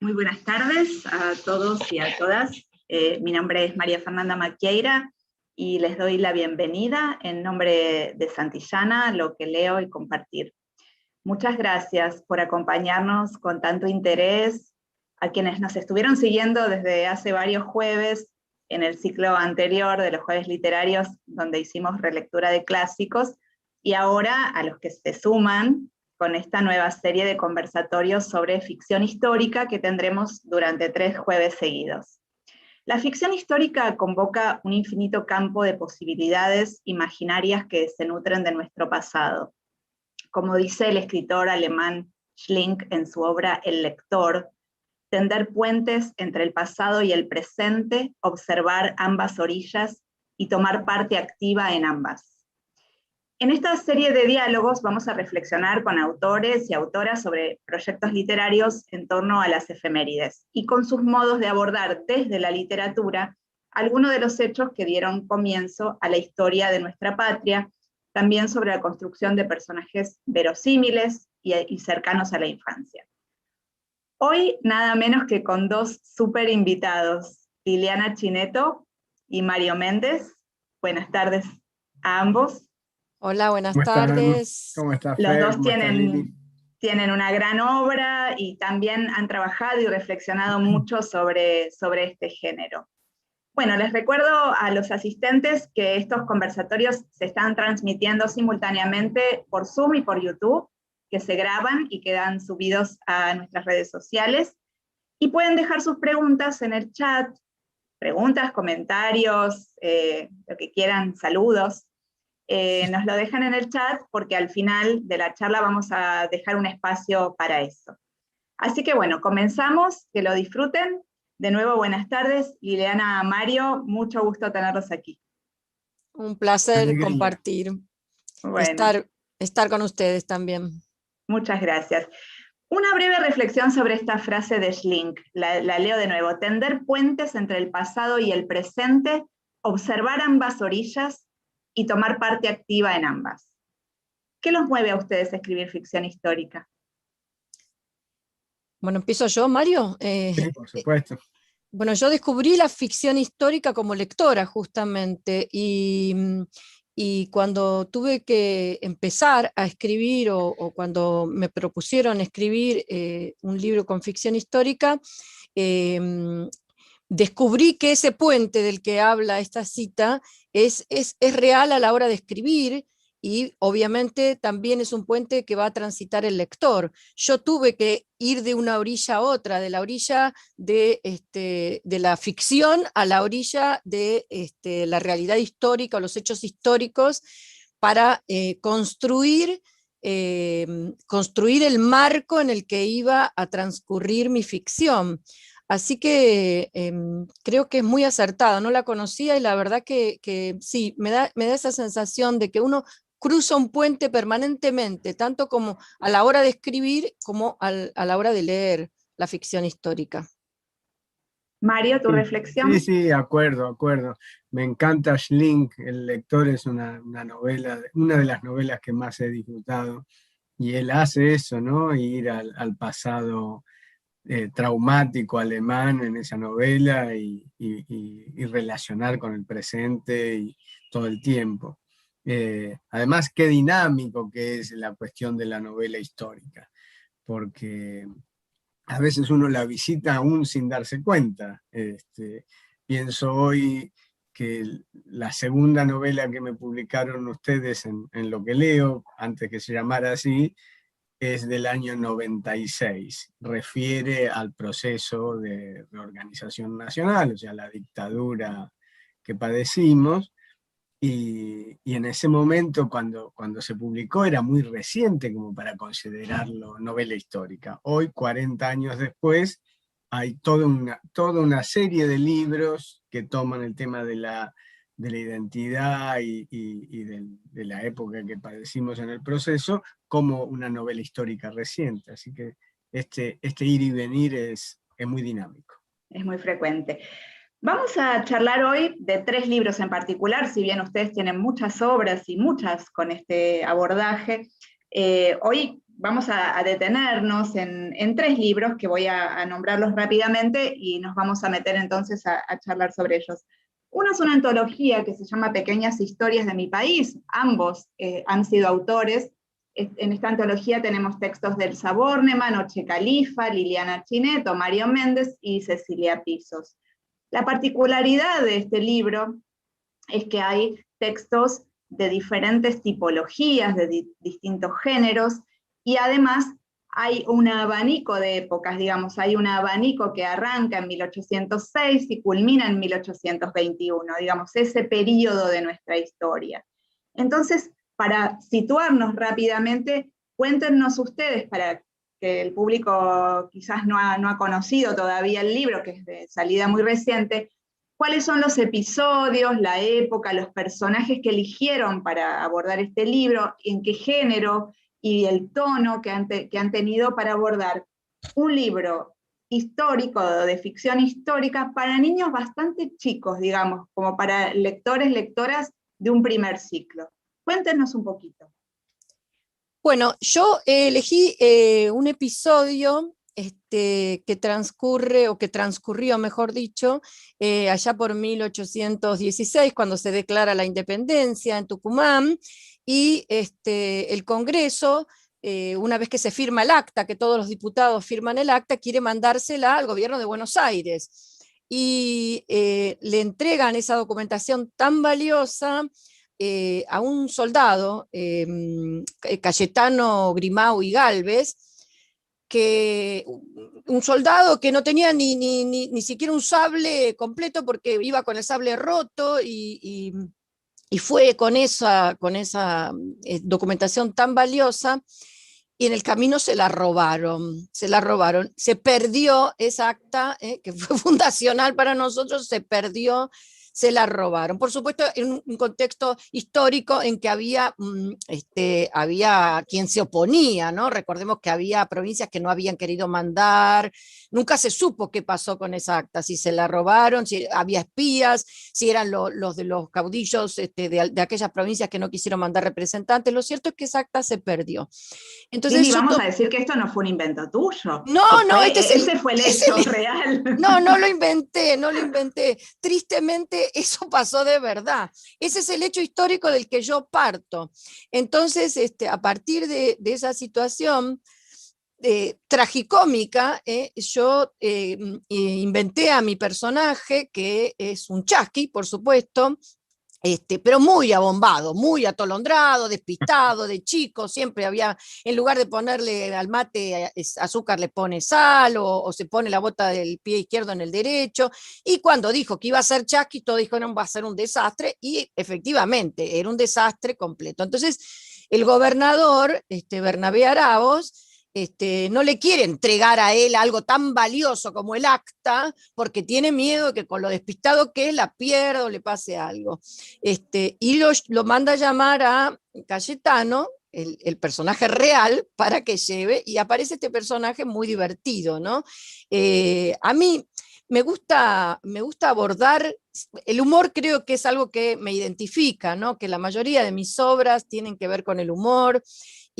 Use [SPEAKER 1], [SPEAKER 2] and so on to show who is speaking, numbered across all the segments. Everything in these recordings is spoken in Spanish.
[SPEAKER 1] Muy buenas tardes a todos y a todas. Mi nombre es María Fernanda Maquieira y les doy la bienvenida en nombre de Santillana, Lo que leo y compartir. Muchas gracias por acompañarnos con tanto interés, a quienes nos estuvieron siguiendo desde hace varios jueves en el ciclo anterior de los jueves literarios, donde hicimos relectura de clásicos, y ahora a los que se suman con esta nueva serie de conversatorios sobre ficción histórica que tendremos durante 3 jueves seguidos. La ficción histórica convoca un infinito campo de posibilidades imaginarias que se nutren de nuestro pasado. Como dice el escritor alemán Schlink en su obra El lector, tender puentes entre el pasado y el presente, observar ambas orillas y tomar parte activa en ambas. En esta serie de diálogos vamos a reflexionar con autores y autoras sobre proyectos literarios en torno a las efemérides y con sus modos de abordar desde la literatura algunos de los hechos que dieron comienzo a la historia de nuestra patria, también sobre la construcción de personajes verosímiles y cercanos a la infancia. Hoy nada menos que con 2 súper invitados, Liliana Chineto y Mario Méndez. Buenas tardes a ambos.
[SPEAKER 2] Hola, buenas
[SPEAKER 3] ¿Cómo están?
[SPEAKER 2] tardes.
[SPEAKER 3] ¿Cómo está
[SPEAKER 1] Los
[SPEAKER 3] Fer?
[SPEAKER 1] dos
[SPEAKER 3] ¿Cómo está Lili?
[SPEAKER 1] tienen una gran obra y también han trabajado y reflexionado mucho sobre este género. Bueno, les recuerdo a los asistentes que estos conversatorios se están transmitiendo simultáneamente por Zoom y por YouTube, que se graban y quedan subidos a nuestras redes sociales, y pueden dejar sus preguntas en el chat, preguntas, comentarios, lo que quieran, saludos. Nos lo dejan en el chat porque al final de la charla vamos a dejar un espacio para eso. Así que bueno, comenzamos, que lo disfruten. De nuevo, buenas tardes, Liliana, Mario, mucho gusto tenerlos aquí.
[SPEAKER 2] Un placer
[SPEAKER 3] Alegría.
[SPEAKER 2] compartir,
[SPEAKER 1] Bueno,
[SPEAKER 2] estar con ustedes también.
[SPEAKER 1] muchas gracias. Una breve reflexión sobre esta frase de Schlink, la leo de nuevo. Tender puentes entre el pasado y el presente, observar ambas orillas y tomar parte activa en ambas. ¿Qué los mueve a ustedes a escribir ficción histórica?
[SPEAKER 2] Bueno, empiezo yo, Mario.
[SPEAKER 3] Sí, por supuesto.
[SPEAKER 2] Bueno, yo descubrí la ficción histórica como lectora justamente y cuando tuve que empezar a escribir o cuando me propusieron escribir un libro con ficción histórica, descubrí que ese puente del que habla esta cita es real a la hora de escribir y obviamente también es un puente que va a transitar el lector. Yo tuve que ir de una orilla a otra, de la orilla de la ficción a la orilla de la realidad histórica o los hechos históricos para construir el marco en el que iba a transcurrir mi ficción. Así que creo que es muy acertado, no la conocía y la verdad que sí, me da esa sensación de que uno cruza un puente permanentemente, tanto como a la hora de escribir como a la hora de leer la ficción histórica.
[SPEAKER 1] Mario, ¿tu reflexión?
[SPEAKER 3] Sí, acuerdo. Me encanta Schlink, El lector es una novela, una de las novelas que más he disfrutado, y él hace eso, ¿no? Ir al pasado traumático alemán en esa novela y relacionar con el presente y todo el tiempo. Además, qué dinámico que es la cuestión de la novela histórica, porque a veces uno la visita aún sin darse cuenta. Pienso hoy que la segunda novela que me publicaron ustedes en Lo que leo, antes que se llamara así, es del año 96, refiere al proceso de reorganización nacional, o sea, la dictadura que padecimos, y en ese momento, cuando se publicó, era muy reciente como para considerarlo novela histórica. Hoy, 40 años después, hay toda una serie de libros que toman el tema de la identidad y de la época que padecimos en el proceso como una novela histórica reciente. Así que este ir y venir es muy dinámico.
[SPEAKER 1] Es muy frecuente. Vamos a charlar hoy de 3 libros en particular, si bien ustedes tienen muchas obras y muchas con este abordaje. Hoy vamos a detenernos en 3 libros que voy a nombrarlos rápidamente y nos vamos a meter entonces a charlar sobre ellos. Uno es una antología que se llama Pequeñas Historias de mi País, ambos han sido autores. En esta antología tenemos textos de Elsa Bornemann, Oche Califa, Liliana Chineto, Mario Méndez y Cecilia Pisos. La particularidad de este libro es que hay textos de diferentes tipologías, de distintos géneros, y además hay un abanico de épocas, digamos, hay un abanico que arranca en 1806 y culmina en 1821, digamos, ese periodo de nuestra historia. Entonces, para situarnos rápidamente, cuéntenos ustedes, para que el público quizás no ha conocido todavía el libro, que es de salida muy reciente, cuáles son los episodios, la época, los personajes que eligieron para abordar este libro, en qué género y el tono que han tenido para abordar un libro histórico, de ficción histórica, para niños bastante chicos, digamos, como para lectores, lectoras de un primer ciclo. Cuéntenos un poquito.
[SPEAKER 2] Bueno, yo elegí un episodio que transcurre, o que transcurrió, mejor dicho, allá por 1816, cuando se declara la independencia en Tucumán, y el Congreso, una vez que se firma el acta, que todos los diputados firman el acta, quiere mandársela al gobierno de Buenos Aires, y le entregan esa documentación tan valiosa a un soldado, Cayetano Grimau y Galvez, que un soldado que no tenía ni siquiera un sable completo, porque iba con el sable roto, y fue con esa documentación tan valiosa, y en el camino se la robaron, se perdió esa acta, que fue fundacional para nosotros, se perdió, se la robaron. Por supuesto, en un contexto histórico en que había quien se oponía, ¿no? Recordemos que había provincias que no habían querido mandar, nunca se supo qué pasó con esa acta, si se la robaron, si había espías, si eran los de los caudillos de aquellas provincias que no quisieron mandar representantes. Lo cierto es que esa acta se perdió. Entonces,
[SPEAKER 1] Lili, vamos a decir que esto no fue un invento tuyo.
[SPEAKER 2] No,
[SPEAKER 1] ese fue el hecho real.
[SPEAKER 2] No lo inventé. Tristemente, eso pasó de verdad. Ese es el hecho histórico del que yo parto. Entonces, a partir de esa situación tragicómica, yo inventé a mi personaje, que es un chasqui, por supuesto, pero muy abombado, muy atolondrado, despistado, de chico, siempre había, en lugar de ponerle al mate azúcar, le pone sal, o se pone la bota del pie izquierdo en el derecho, y cuando dijo que iba a ser chasqui, todos dijeron va a ser un desastre, y efectivamente era un desastre completo. Entonces el gobernador, Bernabé Araoz, no le quiere entregar a él algo tan valioso como el acta, porque tiene miedo de que con lo despistado que es la pierda o le pase algo. Y lo manda a llamar a Cayetano, el personaje real, para que lleve, y aparece este personaje muy divertido, ¿no? A mí me gusta abordar el humor, creo que es algo que me identifica, ¿no? Que la mayoría de mis obras tienen que ver con el humor,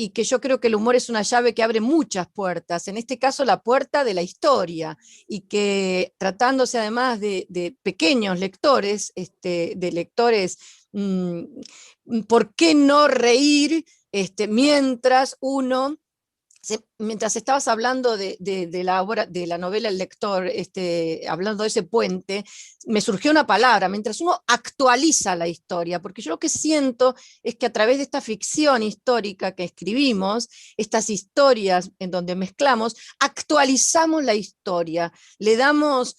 [SPEAKER 2] y que yo creo que el humor es una llave que abre muchas puertas, en este caso la puerta de la historia, y que tratándose además de pequeños lectores, de lectores, ¿por qué no reír mientras uno... Mientras estabas hablando de la obra, de la novela El Lector, hablando de ese puente, me surgió una palabra, mientras uno actualiza la historia, porque yo lo que siento es que a través de esta ficción histórica que escribimos, estas historias en donde mezclamos, actualizamos la historia, le damos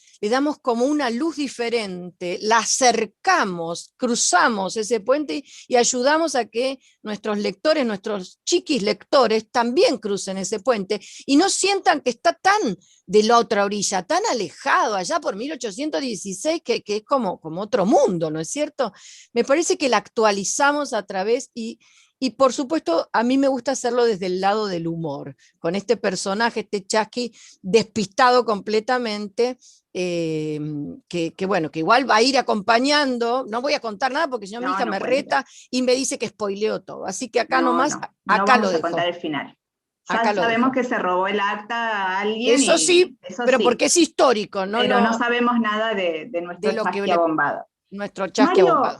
[SPEAKER 2] como una luz diferente, la acercamos, cruzamos ese puente y ayudamos a que nuestros lectores, nuestros chiquis lectores, también crucen ese puente y no sientan que está tan de la otra orilla, tan alejado, allá por 1816, que es como otro mundo, ¿no es cierto? Me parece que la actualizamos a través, y por supuesto a mí me gusta hacerlo desde el lado del humor, con este personaje, este chasqui despistado completamente, bueno, que igual va a ir acompañando, no voy a contar nada porque si no mi hija me reta y me dice que spoileo todo, así que acá nomás,
[SPEAKER 1] no
[SPEAKER 2] acá lo
[SPEAKER 1] vamos a
[SPEAKER 2] dejo.
[SPEAKER 1] contar el final. Ya
[SPEAKER 2] Acá lo
[SPEAKER 1] sabemos
[SPEAKER 2] dejo.
[SPEAKER 1] que se robó el acta a alguien,
[SPEAKER 2] Eso sí,
[SPEAKER 1] eso
[SPEAKER 2] pero
[SPEAKER 1] sí,
[SPEAKER 2] porque es histórico, no,
[SPEAKER 1] pero no sabemos nada de
[SPEAKER 2] de
[SPEAKER 1] nuestro
[SPEAKER 2] lo que
[SPEAKER 1] chasquiabombado.
[SPEAKER 2] nuestro
[SPEAKER 1] Mario,
[SPEAKER 2] chasquiabombado.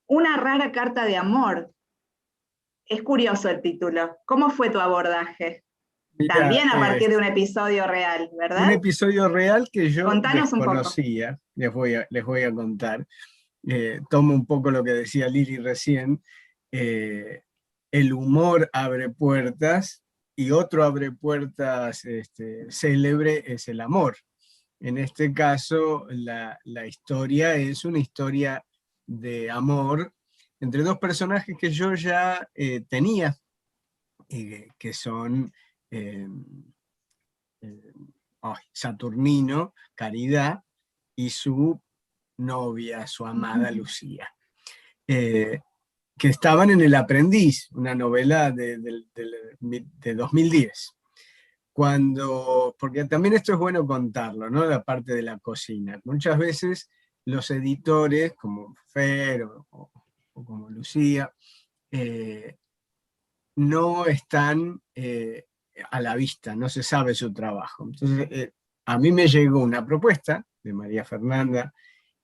[SPEAKER 1] una rara carta de amor. Es curioso el título. ¿Cómo fue tu abordaje?
[SPEAKER 3] Mira,
[SPEAKER 1] También a partir de un episodio real,
[SPEAKER 3] un
[SPEAKER 1] ¿verdad?
[SPEAKER 3] episodio real que yo
[SPEAKER 1] Contanos un poco.
[SPEAKER 3] desconocía, les voy a contar. Tomo un poco lo que decía Lili recién. eh, el humor abre puertas y otro abre puertas célebre es el amor. En este caso, la historia es una historia de amor entre dos personajes que yo ya tenía, que son eh, eh, Saturnino, Caridad, y su novia, su amada Lucía, eh, que estaban en El Aprendiz, una novela de 2010. Porque también esto es bueno contarlo, ¿no? La parte de la cocina. Muchas veces los editores, como Fer o como Lucía, eh, no están a la vista, no se sabe su trabajo. Entonces, a mí me llegó una propuesta de María Fernanda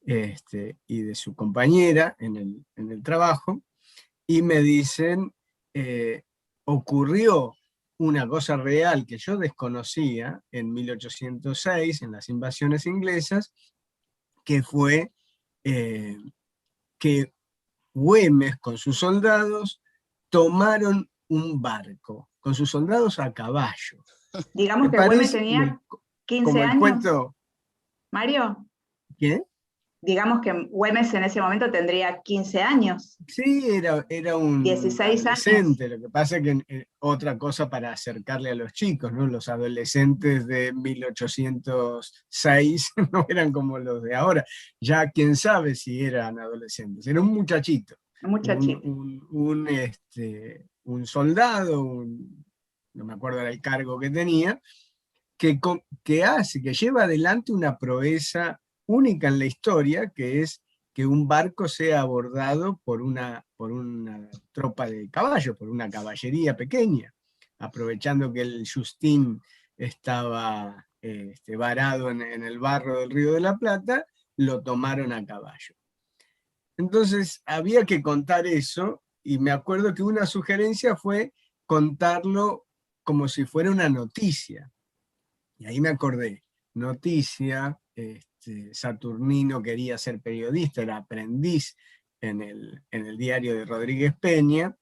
[SPEAKER 3] y de su compañera en el trabajo, y me dicen, ocurrió una cosa real que yo desconocía en 1806, en las invasiones inglesas, que fue eh, que Güemes con sus soldados tomaron un barco, con sus soldados a caballo.
[SPEAKER 1] Digamos
[SPEAKER 3] Me
[SPEAKER 1] que Güemes
[SPEAKER 3] parece
[SPEAKER 1] tenía 15
[SPEAKER 3] como el
[SPEAKER 1] años,
[SPEAKER 3] cuento,
[SPEAKER 1] Mario.
[SPEAKER 3] ¿qué?
[SPEAKER 1] Digamos que Güemes en ese momento tendría 15 años,
[SPEAKER 3] Sí, era un
[SPEAKER 1] 16 años.
[SPEAKER 3] adolescente, lo que pasa es que otra cosa para acercarle a los chicos, ¿no? Los adolescentes de 1806 no eran como los de ahora, ya quién sabe si eran adolescentes, era un muchachito,
[SPEAKER 1] Un muchachito.
[SPEAKER 3] un soldado, no me acuerdo el cargo que tenía, que lleva adelante una proeza única en la historia, que es que un barco sea abordado por una tropa de caballos, por una caballería pequeña, aprovechando que el Justín estaba varado en el barro del Río de la Plata, lo tomaron a caballo. Entonces había que contar eso, y me acuerdo que una sugerencia fue contarlo como si fuera una noticia. Y ahí me acordé, noticia, Saturnino quería ser periodista, era aprendiz en el diario de Rodríguez Peña.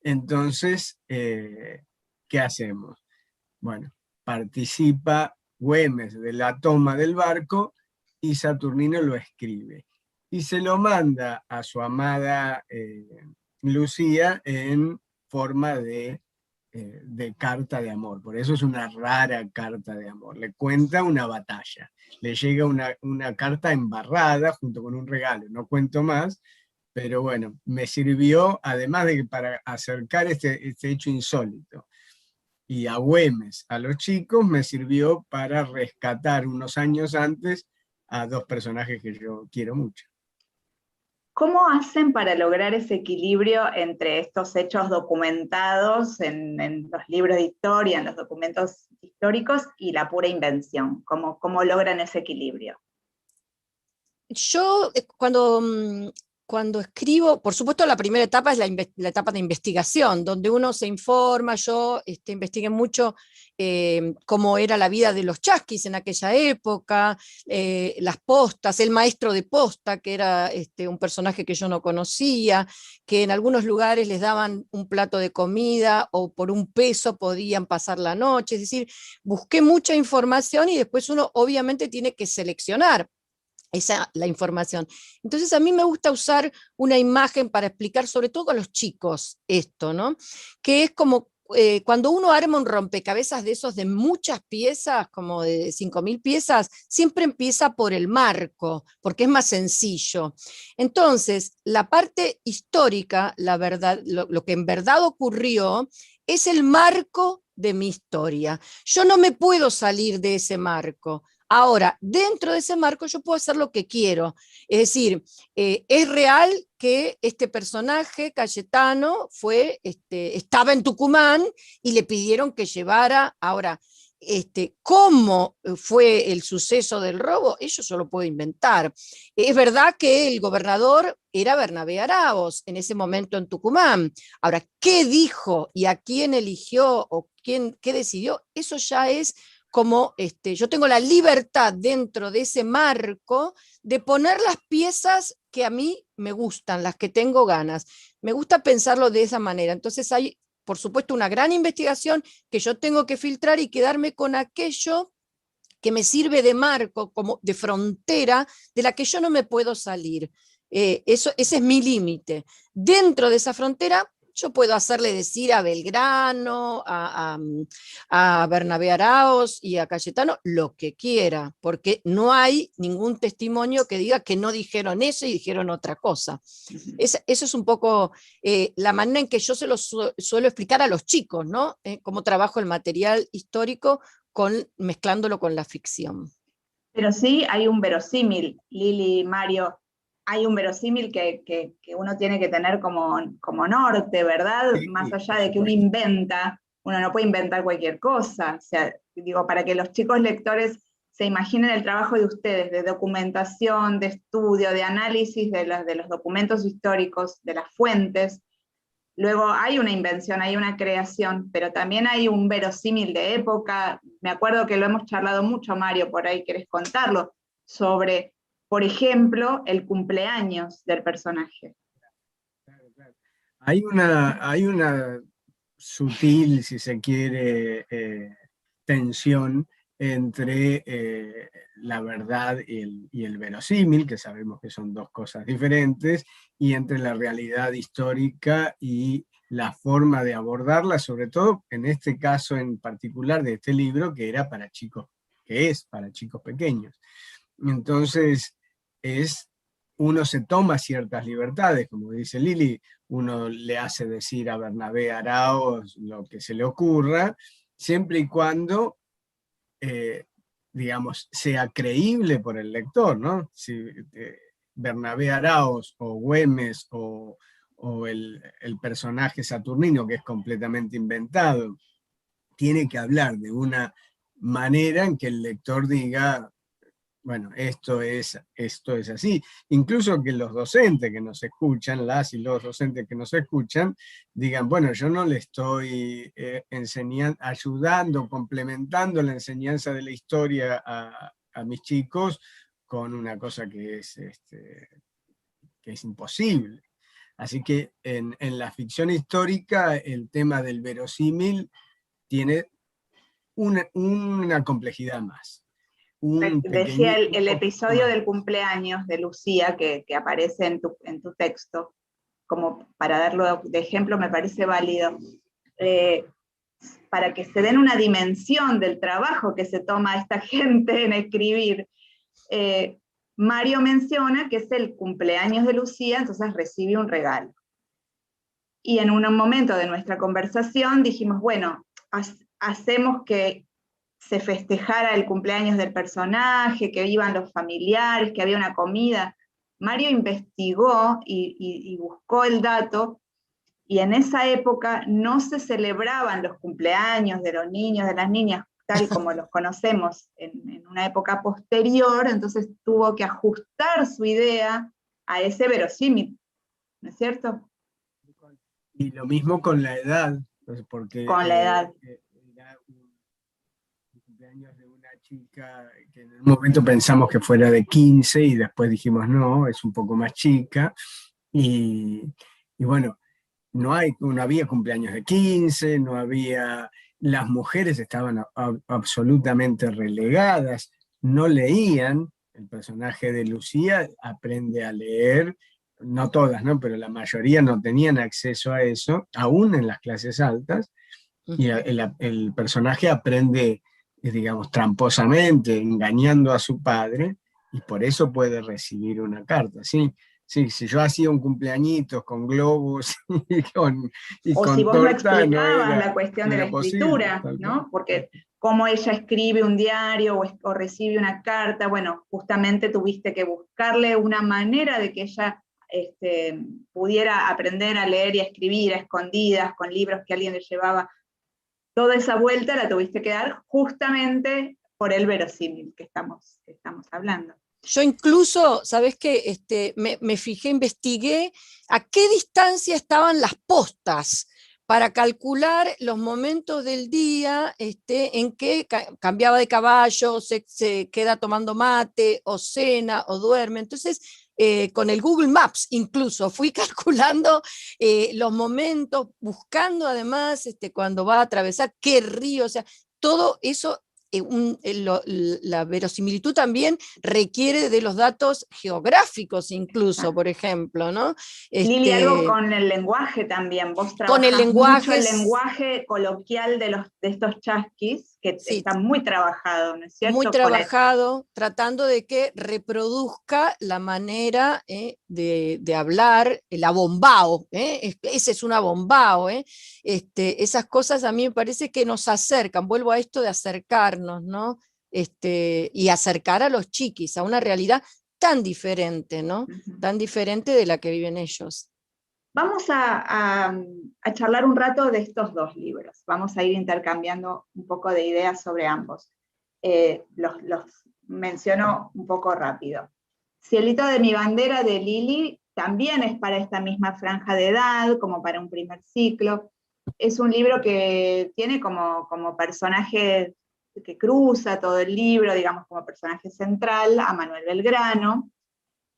[SPEAKER 3] Entonces, ¿qué hacemos? Bueno, participa Güemes de la toma del barco y Saturnino lo escribe. Y se lo manda a su amada Lucía en forma de carta de amor. Por eso es una rara carta de amor. Le cuenta una batalla. Le llega una carta embarrada junto con un regalo. No cuento más, pero bueno, me sirvió, además de que para acercar este hecho insólito, y a Güemes, a los chicos, me sirvió para rescatar unos años antes a dos personajes que yo quiero mucho.
[SPEAKER 1] ¿Cómo hacen para lograr ese equilibrio entre estos hechos documentados en los libros de historia, en los documentos históricos, y la pura invención? ¿Cómo logran ese equilibrio?
[SPEAKER 2] Yo cuando escribo, por supuesto la primera etapa es la etapa de investigación, donde uno se informa. Yo investigué mucho cómo era la vida de los chasquis en aquella época, las postas, el maestro de posta, que era un personaje que yo no conocía, que en algunos lugares les daban un plato de comida o por un peso podían pasar la noche. Es decir, busqué mucha información y después uno obviamente tiene que seleccionar la información. Entonces a mí me gusta usar una imagen para explicar, sobre todo a los chicos, esto, ¿no? Que es como cuando uno arma un rompecabezas de esos de muchas piezas, como de 5.000 piezas, siempre empieza por el marco, porque es más sencillo. Entonces, la parte histórica, la verdad, lo que en verdad ocurrió, es el marco de mi historia. Yo no me puedo salir de ese marco. Ahora, dentro de ese marco yo puedo hacer lo que quiero. Es decir, es real que este personaje, Cayetano, estaba en Tucumán y le pidieron que llevara. Ahora, cómo fue el suceso del robo, eso yo lo puedo inventar. Es verdad que el gobernador era Bernabé Araoz en ese momento en Tucumán. Ahora, ¿qué dijo y a quién eligió o qué decidió? Eso ya es como yo tengo la libertad dentro de ese marco de poner las piezas que a mí me gustan, las que tengo ganas. Me gusta pensarlo de esa manera. Entonces hay, por supuesto, una gran investigación que yo tengo que filtrar y quedarme con aquello que me sirve de marco, como de frontera, de la que yo no me puedo salir. Ese es mi límite. Dentro de esa frontera, yo puedo hacerle decir a Belgrano, a Bernabé Araoz y a Cayetano lo que quiera, porque no hay ningún testimonio que diga que no dijeron eso y dijeron otra cosa. Eso es un poco la manera en que yo se lo suelo explicar a los chicos, ¿no? Cómo trabajo el material histórico mezclándolo con la ficción.
[SPEAKER 1] Pero sí hay un verosímil, Lili, Mario, hay un verosímil que uno tiene que tener como norte, ¿verdad?
[SPEAKER 3] Sí,
[SPEAKER 1] más allá de que uno inventa, uno no puede inventar cualquier cosa. O sea, digo, para que los chicos lectores se imaginen el trabajo de ustedes, de documentación, de estudio, de análisis de los documentos históricos, de las fuentes. Luego hay una invención, hay una creación, pero también hay un verosímil de época. Me acuerdo que lo hemos charlado mucho, Mario, por ahí querés contarlo, sobre, por ejemplo, el cumpleaños del personaje.
[SPEAKER 3] Claro, claro. Hay una sutil, si se quiere, tensión entre la verdad y el verosímil, que sabemos que son dos cosas diferentes, y entre la realidad histórica y la forma de abordarla, sobre todo en este caso en particular de este libro, que era para chicos, que es para chicos pequeños. Entonces, uno se toma ciertas libertades, como dice Lili, uno le hace decir a Bernabé Araoz lo que se le ocurra, siempre y cuando, digamos, sea creíble por el lector, ¿no? Si Bernabé Araoz o Güemes o el personaje saturnino, que es completamente inventado, tiene que hablar de una manera en que el lector diga, bueno, esto es así. Incluso que los docentes que nos escuchan, las y los docentes que nos escuchan, digan, bueno, yo no le estoy enseñando, ayudando, complementando la enseñanza de la historia a mis chicos con una cosa que es imposible. Así que en la ficción histórica el tema del verosímil tiene una complejidad más.
[SPEAKER 1] Decía el episodio del cumpleaños de Lucía que aparece en tu texto, como para darlo de ejemplo, me parece válido, para que se den una dimensión del trabajo que se toma esta gente en escribir. Mario menciona que es el cumpleaños de Lucía, entonces recibe un regalo. Y en un momento de nuestra conversación dijimos, bueno, hacemos que se festejara el cumpleaños del personaje, que iban los familiares, que había una comida. Mario investigó y buscó el dato, y en esa época no se celebraban los cumpleaños de los niños, de las niñas, tal como los conocemos en una época posterior, entonces tuvo que ajustar su idea a ese verosímil, ¿no es cierto?
[SPEAKER 3] Y lo mismo con la edad, porque
[SPEAKER 1] con la edad.
[SPEAKER 3] Era un cumpleaños de una chica que en un momento pensamos que fuera de 15 y después dijimos no, es un poco más chica, y bueno, no había cumpleaños de 15, no había, las mujeres estaban absolutamente relegadas, no leían. El personaje de Lucía aprende a leer, no todas, ¿no? Pero la mayoría no tenían acceso a eso, aún en las clases altas, y el personaje aprende, digamos, tramposamente, engañando a su padre, y por eso puede recibir una carta, ¿sí? Sí, si yo hacía un cumpleañitos con globos y con
[SPEAKER 1] si vos no
[SPEAKER 3] torta, no
[SPEAKER 1] explicabas
[SPEAKER 3] era,
[SPEAKER 1] la cuestión
[SPEAKER 3] no
[SPEAKER 1] de la
[SPEAKER 3] era posible,
[SPEAKER 1] escritura, ¿no? Porque cómo ella escribe un diario o recibe una carta. Bueno, justamente tuviste que buscarle una manera de que ella pudiera aprender a leer y a escribir a escondidas, con libros que alguien le llevaba. Toda esa vuelta la tuviste que dar justamente por el verosímil que estamos hablando.
[SPEAKER 2] Yo incluso, ¿sabés qué? Me fijé, investigué a qué distancia estaban las postas para calcular los momentos del día en que cambiaba de caballo, se queda tomando mate, o cena, o duerme. Entonces, con el Google Maps incluso fui calculando los momentos, buscando además cuando va a atravesar qué río, o sea, todo eso. La verosimilitud también requiere de los datos geográficos incluso, por ejemplo, ¿no?
[SPEAKER 1] Lili, algo con el lenguaje también. Vos
[SPEAKER 2] Con el
[SPEAKER 1] trabajás mucho
[SPEAKER 2] lenguaje,
[SPEAKER 1] el lenguaje coloquial de estos chasquis, que
[SPEAKER 2] sí,
[SPEAKER 1] está muy trabajado, ¿no es cierto?
[SPEAKER 2] muy trabajado, tratando de que reproduzca la manera de hablar, el abombao, ese es un abombao, esas cosas a mí me parece que nos acercan, vuelvo a esto de acercarnos, ¿no? Y acercar a los chiquis a una realidad tan diferente, ¿no? Tan diferente de la que viven ellos.
[SPEAKER 1] Vamos a charlar un rato de estos dos libros. Vamos a ir intercambiando un poco de ideas sobre ambos. Los menciono un poco rápido. Cielito de mi bandera de Lili también es para esta misma franja de edad, como para un primer ciclo. Es un libro que tiene como personaje que cruza todo el libro, digamos como personaje central, a Manuel Belgrano.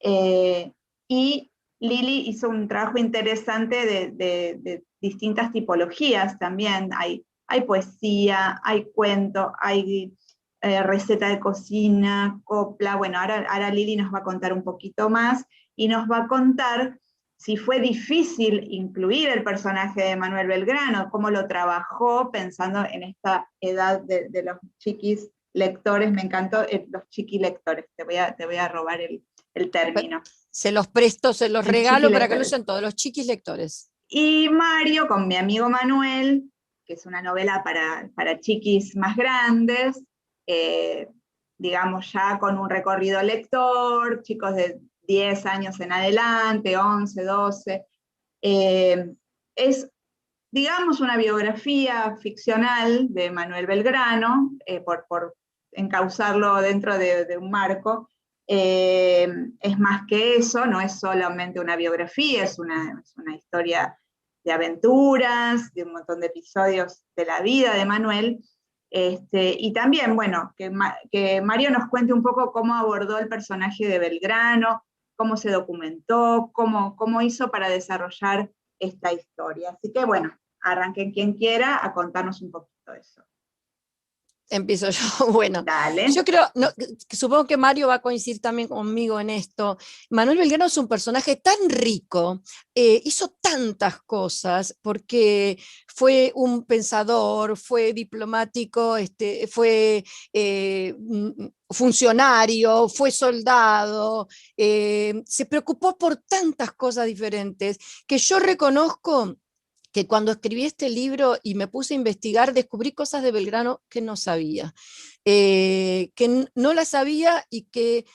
[SPEAKER 1] Y Lili hizo un trabajo interesante de distintas tipologías también. Hay poesía, hay cuento, hay receta de cocina, copla. Bueno, ahora Lili nos va a contar un poquito más y nos va a contar si fue difícil incluir el personaje de Manuel Belgrano, cómo lo trabajó pensando en esta edad de los chiquis lectores. Me encantó los chiqui lectores, te voy a robar el término.
[SPEAKER 2] Se los presto, se los regalo para que lo usen todos, los chiquis lectores.
[SPEAKER 1] Y Mario, con mi amigo Manuel, que es una novela para chiquis más grandes, digamos ya con un recorrido lector, chicos de 10 años en adelante, 11, 12. Es, digamos, una biografía ficcional de Manuel Belgrano, por encauzarlo dentro de un marco. Es más que eso, no es solamente una biografía, es una historia de aventuras, de un montón de episodios de la vida de Manuel, y también, bueno, que Mario nos cuente un poco cómo abordó el personaje de Belgrano, cómo se documentó, cómo hizo para desarrollar esta historia. Así que bueno, arranquen quien quiera a contarnos un poquito de eso.
[SPEAKER 2] Empiezo yo. Bueno,
[SPEAKER 1] dale.
[SPEAKER 2] Yo creo, supongo que Mario va a coincidir también conmigo en esto. Manuel Belgrano es un personaje tan rico, hizo tantas cosas, porque fue un pensador, fue diplomático, fue funcionario, fue soldado, se preocupó por tantas cosas diferentes, que yo reconozco que cuando escribí este libro y me puse a investigar, descubrí cosas de Belgrano que no sabía, que no las sabía y que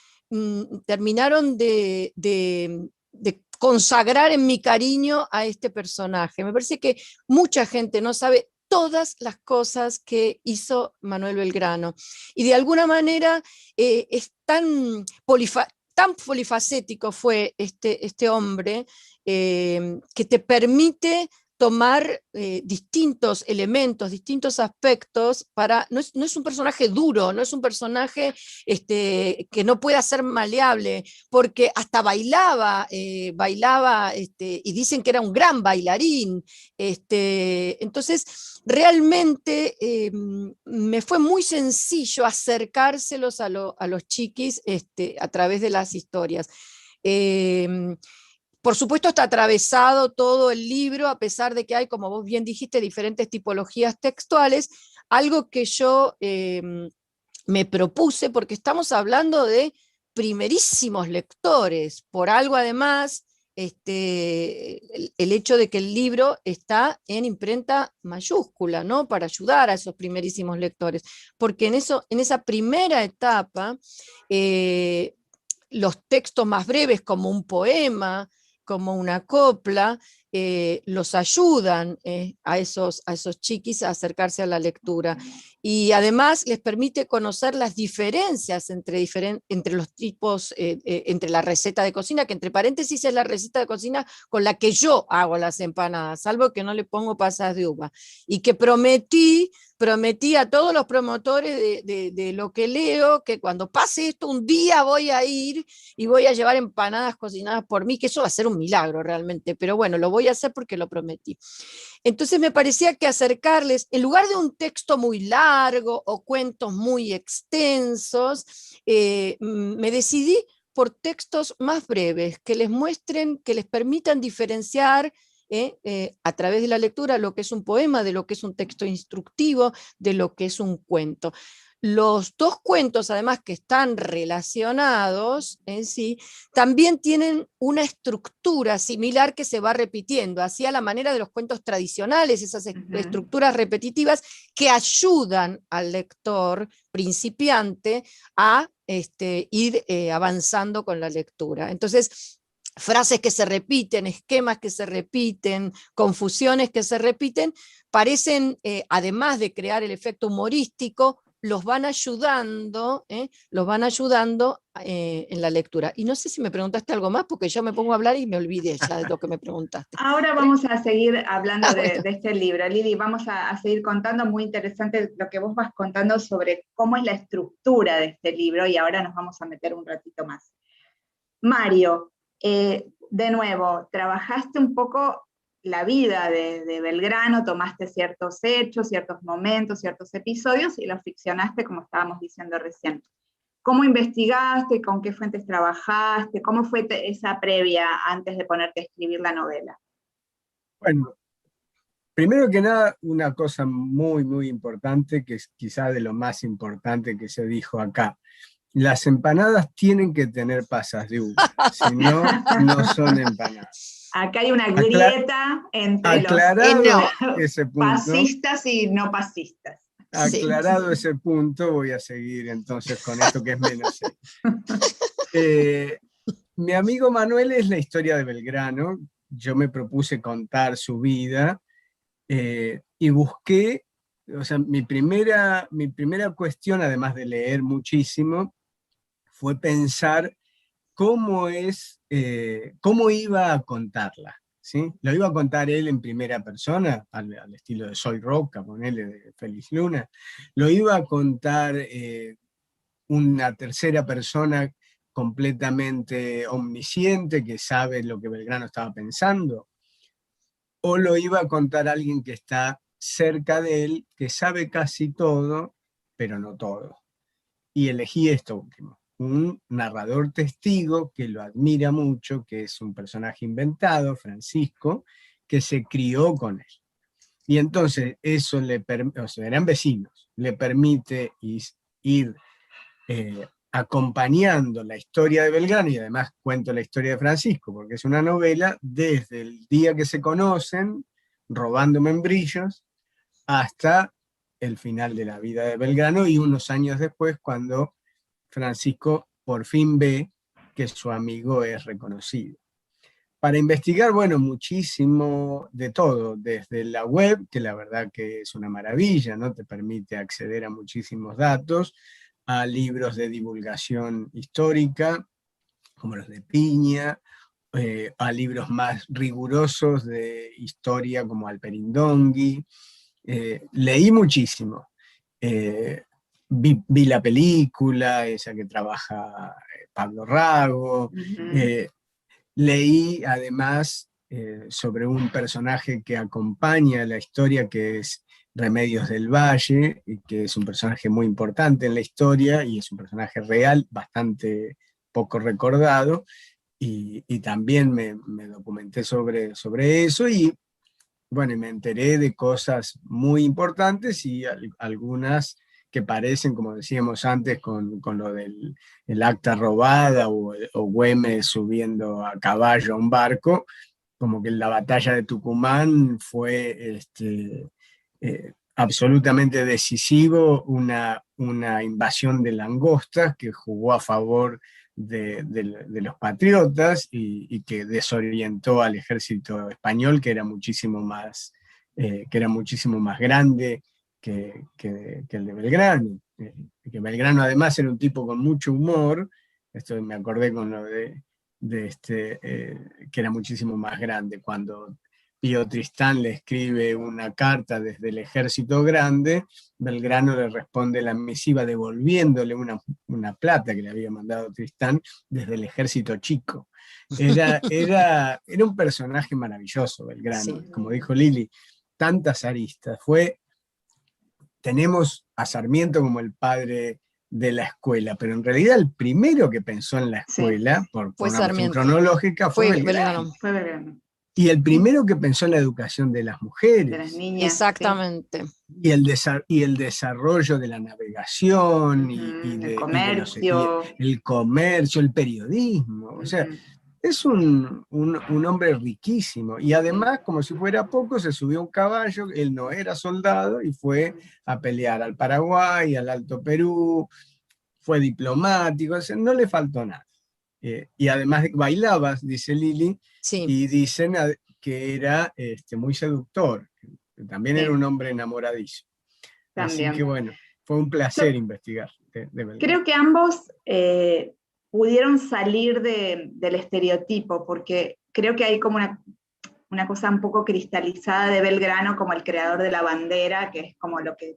[SPEAKER 2] terminaron de consagrar en mi cariño a este personaje. Me parece que mucha gente no sabe todas las cosas que hizo Manuel Belgrano. Y de alguna manera es tan polifacético fue este hombre, que te permite tomar distintos elementos, distintos aspectos, no es un personaje duro, no es un personaje que no pueda ser maleable, porque hasta bailaba, y dicen que era un gran bailarín. Entonces, realmente me fue muy sencillo acercárselos a los chiquis a través de las historias. Por supuesto está atravesado todo el libro, a pesar de que hay, como vos bien dijiste, diferentes tipologías textuales, algo que yo me propuse, porque estamos hablando de primerísimos lectores, por algo además el hecho de que el libro está en imprenta mayúscula, ¿no? Para ayudar a esos primerísimos lectores, porque en esa primera etapa, los textos más breves, como un poema, como una copla, los ayudan a esos chiquis a acercarse a la lectura. Y además les permite conocer las diferencias entre los tipos, entre la receta de cocina, que entre paréntesis es la receta de cocina con la que yo hago las empanadas, salvo que no le pongo pasas de uva. Y que prometí a todos los promotores de lo que leo, que cuando pase esto un día voy a ir y voy a llevar empanadas cocinadas por mí, que eso va a ser un milagro realmente, pero bueno, lo voy a hacer porque lo prometí. Entonces me parecía que acercarles, en lugar de un texto muy largo o cuentos muy extensos, me decidí por textos más breves, que les muestren, que les permitan diferenciar a través de la lectura lo que es un poema, de lo que es un texto instructivo, de lo que es un cuento. Los dos cuentos, además, que están relacionados en sí, también tienen una estructura similar que se va repitiendo, así a la manera de los cuentos tradicionales, esas estructuras repetitivas que ayudan al lector principiante a ir avanzando con la lectura. Entonces, frases que se repiten, esquemas que se repiten, confusiones que se repiten, parecen, además de crear el efecto humorístico, los van ayudando en la lectura. Y no sé si me preguntaste algo más, porque yo me pongo a hablar y me olvidé ya de lo que me preguntaste.
[SPEAKER 1] Ahora vamos a seguir hablando de este libro. Lili, vamos a seguir contando, muy interesante lo que vos vas contando sobre cómo es la estructura de este libro, y ahora nos vamos a meter un ratito más. Mario, de nuevo, trabajaste un poco la vida de Belgrano, tomaste ciertos hechos, ciertos momentos, ciertos episodios y los ficcionaste, como estábamos diciendo recién. ¿Cómo investigaste? ¿Con qué fuentes trabajaste? ¿Cómo fue esa previa antes de ponerte a escribir la novela?
[SPEAKER 3] Bueno, primero que nada, una cosa muy, muy importante, que es quizá de lo más importante que se dijo acá. Las empanadas tienen que tener pasas de uva, si no, no son empanadas.
[SPEAKER 1] Acá hay una grieta entre los
[SPEAKER 3] ese punto,
[SPEAKER 1] pasistas y no pasistas.
[SPEAKER 3] Aclarado ese punto, voy a seguir entonces con esto que es menos serio. Mi amigo Manuel es la historia de Belgrano. Yo me propuse contar su vida y busqué, o sea, mi primera cuestión, además de leer muchísimo, fue pensar cómo iba a contarla. ¿Sí? Lo iba a contar él en primera persona, al estilo de Soy Roca, ponele, de Félix Luna. Lo iba a contar una tercera persona completamente omnisciente, que sabe lo que Belgrano estaba pensando. O lo iba a contar alguien que está cerca de él, que sabe casi todo, pero no todo. Y elegí esto último. Un narrador testigo que lo admira mucho, que es un personaje inventado, Francisco, que se crió con él. Y entonces eso o sea, eran vecinos, le permite ir acompañando la historia de Belgrano, y además cuento la historia de Francisco, porque es una novela desde el día que se conocen, robando membrillos, hasta el final de la vida de Belgrano, y unos años después, cuando Francisco por fin ve que su amigo es reconocido. Para investigar, bueno, muchísimo de todo, desde la web, que la verdad que es una maravilla, ¿no? Te permite acceder a muchísimos datos, a libros de divulgación histórica, como los de Piña, a libros más rigurosos de historia, como Alperindongui. Leí muchísimo. Vi la película, esa que trabaja Pablo Rago. Leí además sobre un personaje que acompaña la historia, que es Remedios del Valle, y que es un personaje muy importante en la historia, y es un personaje real, bastante poco recordado, y también me documenté sobre eso, y bueno, me enteré de cosas muy importantes y algunas que parecen, como decíamos antes, con lo del el acta robada o Güemes subiendo a caballo a un barco, como que la batalla de Tucumán fue absolutamente decisivo, una invasión de langostas que jugó a favor de los patriotas y que desorientó al ejército español, que era muchísimo más grande que el de Belgrano. Que Belgrano además era un tipo con mucho humor, esto me acordé con lo que era muchísimo más grande, cuando Pío Tristán le escribe una carta desde el ejército grande, Belgrano le responde la misiva devolviéndole una plata que le había mandado Tristán desde el ejército chico. Era un personaje maravilloso, Belgrano,
[SPEAKER 2] Sí.
[SPEAKER 3] como dijo Lili, tantas aristas. Tenemos a Sarmiento como el padre de la escuela, pero en realidad el primero que pensó en la escuela, por
[SPEAKER 2] Fue
[SPEAKER 3] una cuestión
[SPEAKER 2] Sarmiento.
[SPEAKER 3] cronológica, fue
[SPEAKER 2] Fue
[SPEAKER 3] Belgrano.
[SPEAKER 1] Fue Belgrano.
[SPEAKER 3] Y el primero que pensó en la educación de las mujeres.
[SPEAKER 1] De las niñas.
[SPEAKER 2] Exactamente.
[SPEAKER 3] Y el desarrollo de la navegación,
[SPEAKER 1] El comercio.
[SPEAKER 3] el comercio, el periodismo. O sea, es un hombre riquísimo. Y además, como si fuera poco, se subió a un caballo, él no era soldado, y fue a pelear al Paraguay, al Alto Perú, fue diplomático, o sea, no le faltó nada. Y además bailaba, dice Lili,
[SPEAKER 2] Sí.
[SPEAKER 3] y dicen que era muy seductor. También era un hombre enamoradizo.
[SPEAKER 1] También.
[SPEAKER 3] Así que bueno, fue un placer investigar.
[SPEAKER 1] Creo que ambos pudieron salir del estereotipo, porque creo que hay como una cosa un poco cristalizada de Belgrano como el creador de la bandera, que es como lo que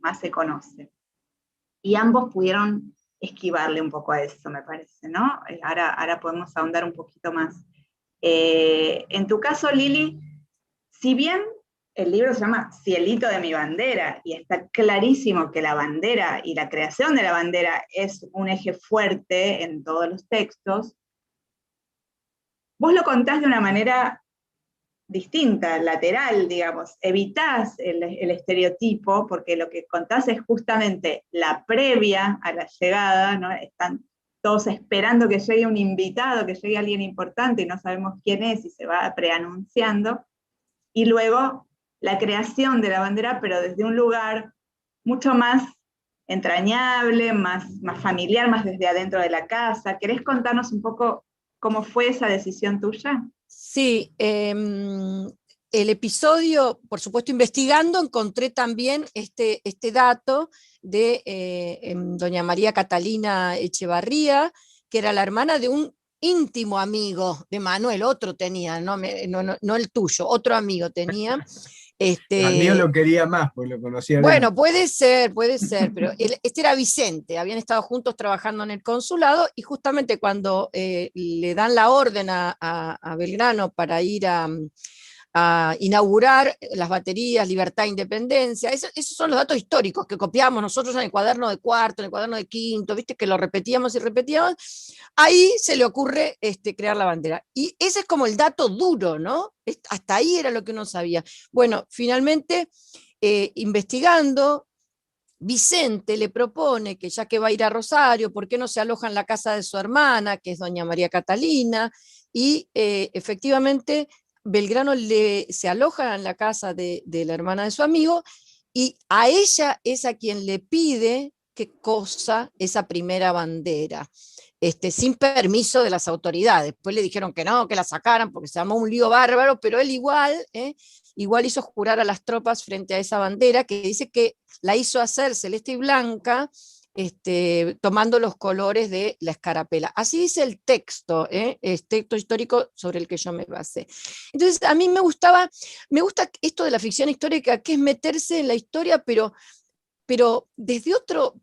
[SPEAKER 1] más se conoce. Y ambos pudieron esquivarle un poco a eso, me parece, ¿no? Ahora podemos ahondar un poquito más. En tu caso, Lili, si bien el libro se llama Cielito de mi bandera, y está clarísimo que la bandera y la creación de la bandera es un eje fuerte en todos los textos, vos lo contás de una manera distinta, lateral, digamos, evitás el estereotipo, porque lo que contás es justamente la previa a la llegada, ¿no? Están todos esperando que llegue un invitado, que llegue alguien importante y no sabemos quién es y se va preanunciando, y luego la creación de la bandera, pero desde un lugar mucho más entrañable, más familiar, más desde adentro de la casa. ¿Querés contarnos un poco cómo fue esa decisión tuya?
[SPEAKER 2] Sí, el episodio, por supuesto, investigando, encontré también este dato de doña María Catalina Echevarría, que era la hermana de un íntimo amigo de Manuel, otro tenía, no el tuyo, otro amigo tenía.
[SPEAKER 3] Al mío lo quería más, porque lo conocía bien.
[SPEAKER 2] Bueno, puede ser, pero este era Vicente, habían estado juntos trabajando en el consulado, y justamente cuando le dan la orden a Belgrano para ir a inaugurar las baterías Libertad e Independencia, esos son los datos históricos que copiamos nosotros en el cuaderno de cuarto, en el cuaderno de quinto, viste que lo repetíamos y repetíamos. Ahí se le ocurre crear la bandera, y ese es como el dato duro, ¿no? Hasta ahí era lo que uno sabía. Bueno, finalmente, investigando, Vicente le propone que ya que va a ir a Rosario, ¿por qué no se aloja en la casa de su hermana, que es doña María Catalina? Y efectivamente Belgrano se aloja en la casa de la hermana de su amigo, y a ella es a quien le pide que cosa esa primera bandera, sin permiso de las autoridades. Después le dijeron que no, que la sacaran porque se armó un lío bárbaro, pero él igual hizo jurar a las tropas frente a esa bandera, que dice que la hizo hacer celeste y blanca, tomando los colores de la escarapela. Así dice el texto, texto histórico sobre el que yo me basé. Entonces, a mí me gusta esto de la ficción histórica, que es meterse en la historia, pero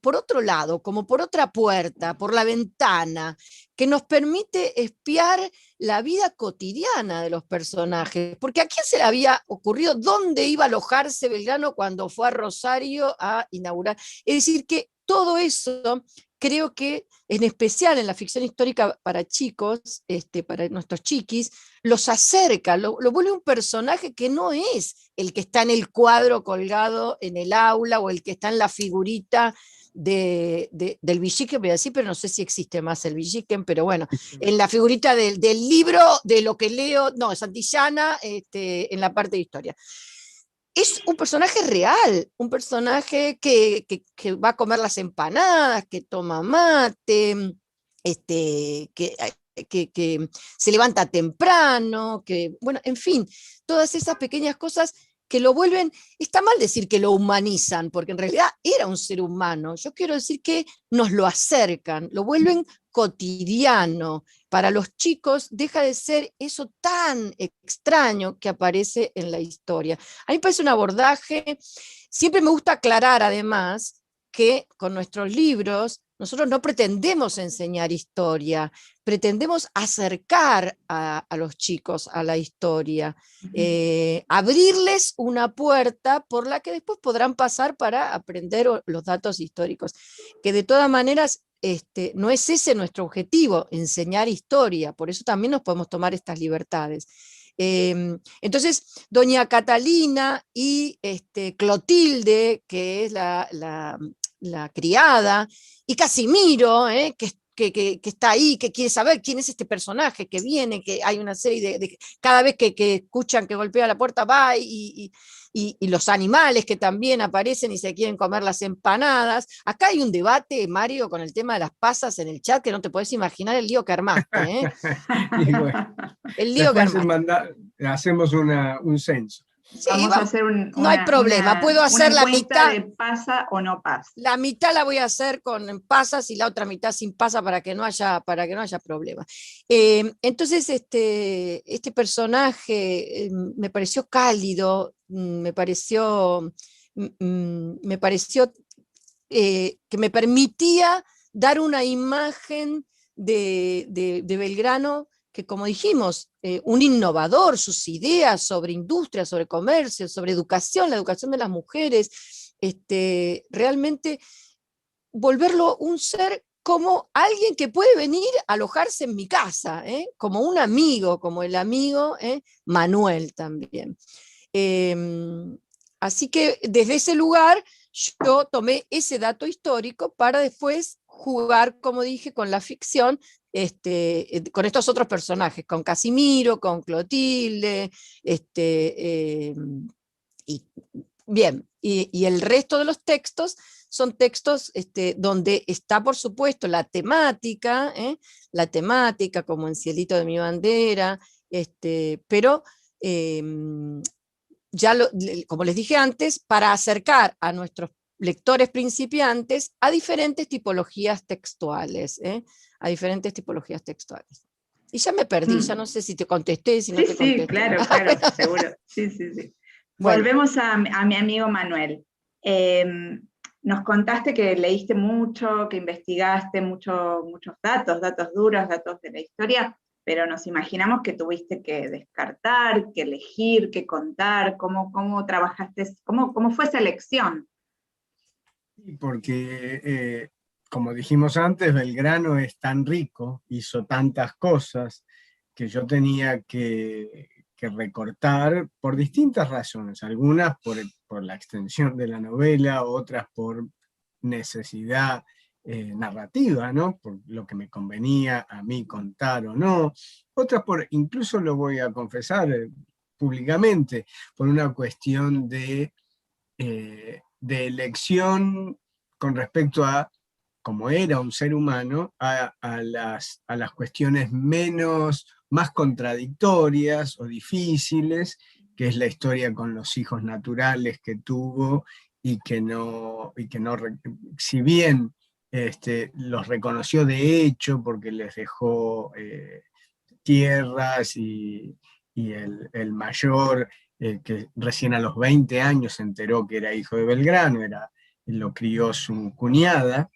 [SPEAKER 2] por otro lado, como por otra puerta, por la ventana, que nos permite espiar la vida cotidiana de los personajes. Porque ¿a quién se le había ocurrido dónde iba a alojarse Belgrano cuando fue a Rosario a inaugurar? Es decir, que todo eso creo que, en especial en la ficción histórica para chicos, para nuestros chiquis, los acerca, lo vuelve un personaje que no es el que está en el cuadro colgado en el aula o el que está en la figurita del Villiquen, voy a decir, pero no sé si existe más el Villiquen, pero bueno, en la figurita del libro, de lo que leo, no, Santillana, en la parte de historia. Es un personaje real, un personaje que va a comer las empanadas, que toma mate, que se levanta temprano, que, bueno, en fin, todas esas pequeñas cosas que lo vuelven, está mal decir que lo humanizan, porque en realidad era un ser humano. Yo quiero decir que nos lo acercan, lo vuelven cotidiano. Para los chicos deja de ser eso tan extraño que aparece en la historia. A mí me parece un abordaje, siempre me gusta aclarar además que con nuestros libros nosotros no pretendemos enseñar historia, pretendemos acercar a los chicos a la historia, abrirles una puerta por la que después podrán pasar para aprender los datos históricos, que de todas maneras no es ese nuestro objetivo, enseñar historia, por eso también nos podemos tomar estas libertades. Entonces, doña Catalina y Clotilde, que es la criada, y Casimiro, que está ahí, que quiere saber quién es este personaje que viene, que hay una serie de cada vez que escuchan que golpea la puerta va y los animales que también aparecen y se quieren comer las empanadas. Acá hay un debate, Mario, con el tema de las pasas en el chat, que no te podés imaginar el lío que armaste.
[SPEAKER 3] Y bueno,
[SPEAKER 2] el lío que armaste.
[SPEAKER 3] Hacemos un censo.
[SPEAKER 1] Sí, vamos a hacer
[SPEAKER 2] no hay problema, puedo hacer la mitad
[SPEAKER 1] de pasa o no pasa.
[SPEAKER 2] La mitad la voy a hacer con pasas y la otra mitad sin pasa para que no haya problema. Entonces, este personaje me pareció cálido, me pareció que me permitía dar una imagen de Belgrano que, como dijimos, un innovador, sus ideas sobre industria, sobre comercio, sobre educación, la educación de las mujeres, realmente volverlo un ser como alguien que puede venir a alojarse en mi casa, como un amigo, como el amigo Manuel también. Así que desde ese lugar yo tomé ese dato histórico para después jugar, como dije, con la ficción, con estos otros personajes, con Casimiro, con Clotilde, y bien, y el resto de los textos son textos donde está, por supuesto, la temática como en Cielito de mi bandera, pero como les dije antes, para acercar a nuestros lectores principiantes a diferentes tipologías textuales, a diferentes tipologías textuales. Y ya me perdí, ya no sé si te contesté, si no te contesté.
[SPEAKER 1] Sí, claro, seguro. Sí. Bueno. Volvemos a mi amigo Manuel. Nos contaste que leíste mucho, que investigaste muchos datos duros, datos de la historia, pero nos imaginamos que tuviste que descartar, que elegir, que contar. ¿Cómo trabajaste? ¿Cómo fue esa elección?
[SPEAKER 3] Porque, como dijimos antes, Belgrano es tan rico, hizo tantas cosas, que yo tenía que recortar por distintas razones, algunas por la extensión de la novela, otras por necesidad narrativa, ¿no? Por lo que me convenía a mí contar o no, otras incluso lo voy a confesar públicamente, por una cuestión de elección con respecto a cómo era un ser humano, a las cuestiones más contradictorias o difíciles, que es la historia con los hijos naturales que tuvo y que no si bien los reconoció de hecho porque les dejó tierras y el mayor, que recién a los 20 años se enteró que era hijo de Belgrano, lo crió su cuñada,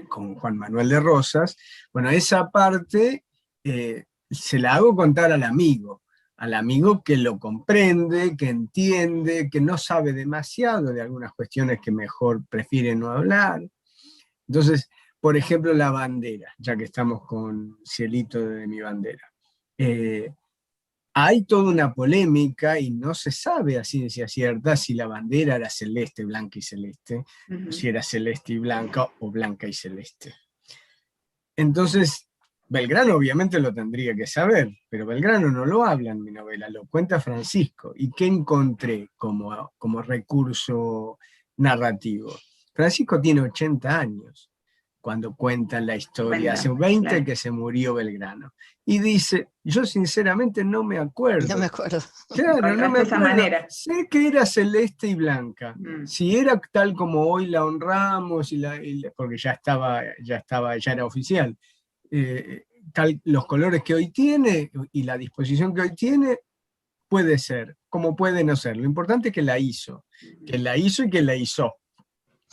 [SPEAKER 3] con Juan Manuel de Rosas. Bueno, esa parte se la hago contar al amigo que lo comprende, que entiende, que no sabe demasiado de algunas cuestiones que mejor prefiere no hablar. Entonces, por ejemplo, la bandera, ya que estamos con Cielito de mi bandera. Hay toda una polémica y no se sabe a ciencia cierta si la bandera era celeste, blanca y celeste, o si era celeste y blanca o blanca y celeste. Entonces, Belgrano obviamente lo tendría que saber, pero Belgrano no lo habla en mi novela, lo cuenta Francisco. ¿Y qué encontré como recurso narrativo? Francisco tiene 80 años cuando cuentan la historia, hace 20 claro, que se murió Belgrano. Y dice, yo sinceramente no me acuerdo.
[SPEAKER 2] No me acuerdo.
[SPEAKER 3] Claro, no me acuerdo. Sé que era celeste y blanca. Si era tal como hoy la honramos, porque ya era oficial. Los colores que hoy tiene y la disposición que hoy tiene, puede ser, como puede no ser. Lo importante es que la hizo y que la hizo,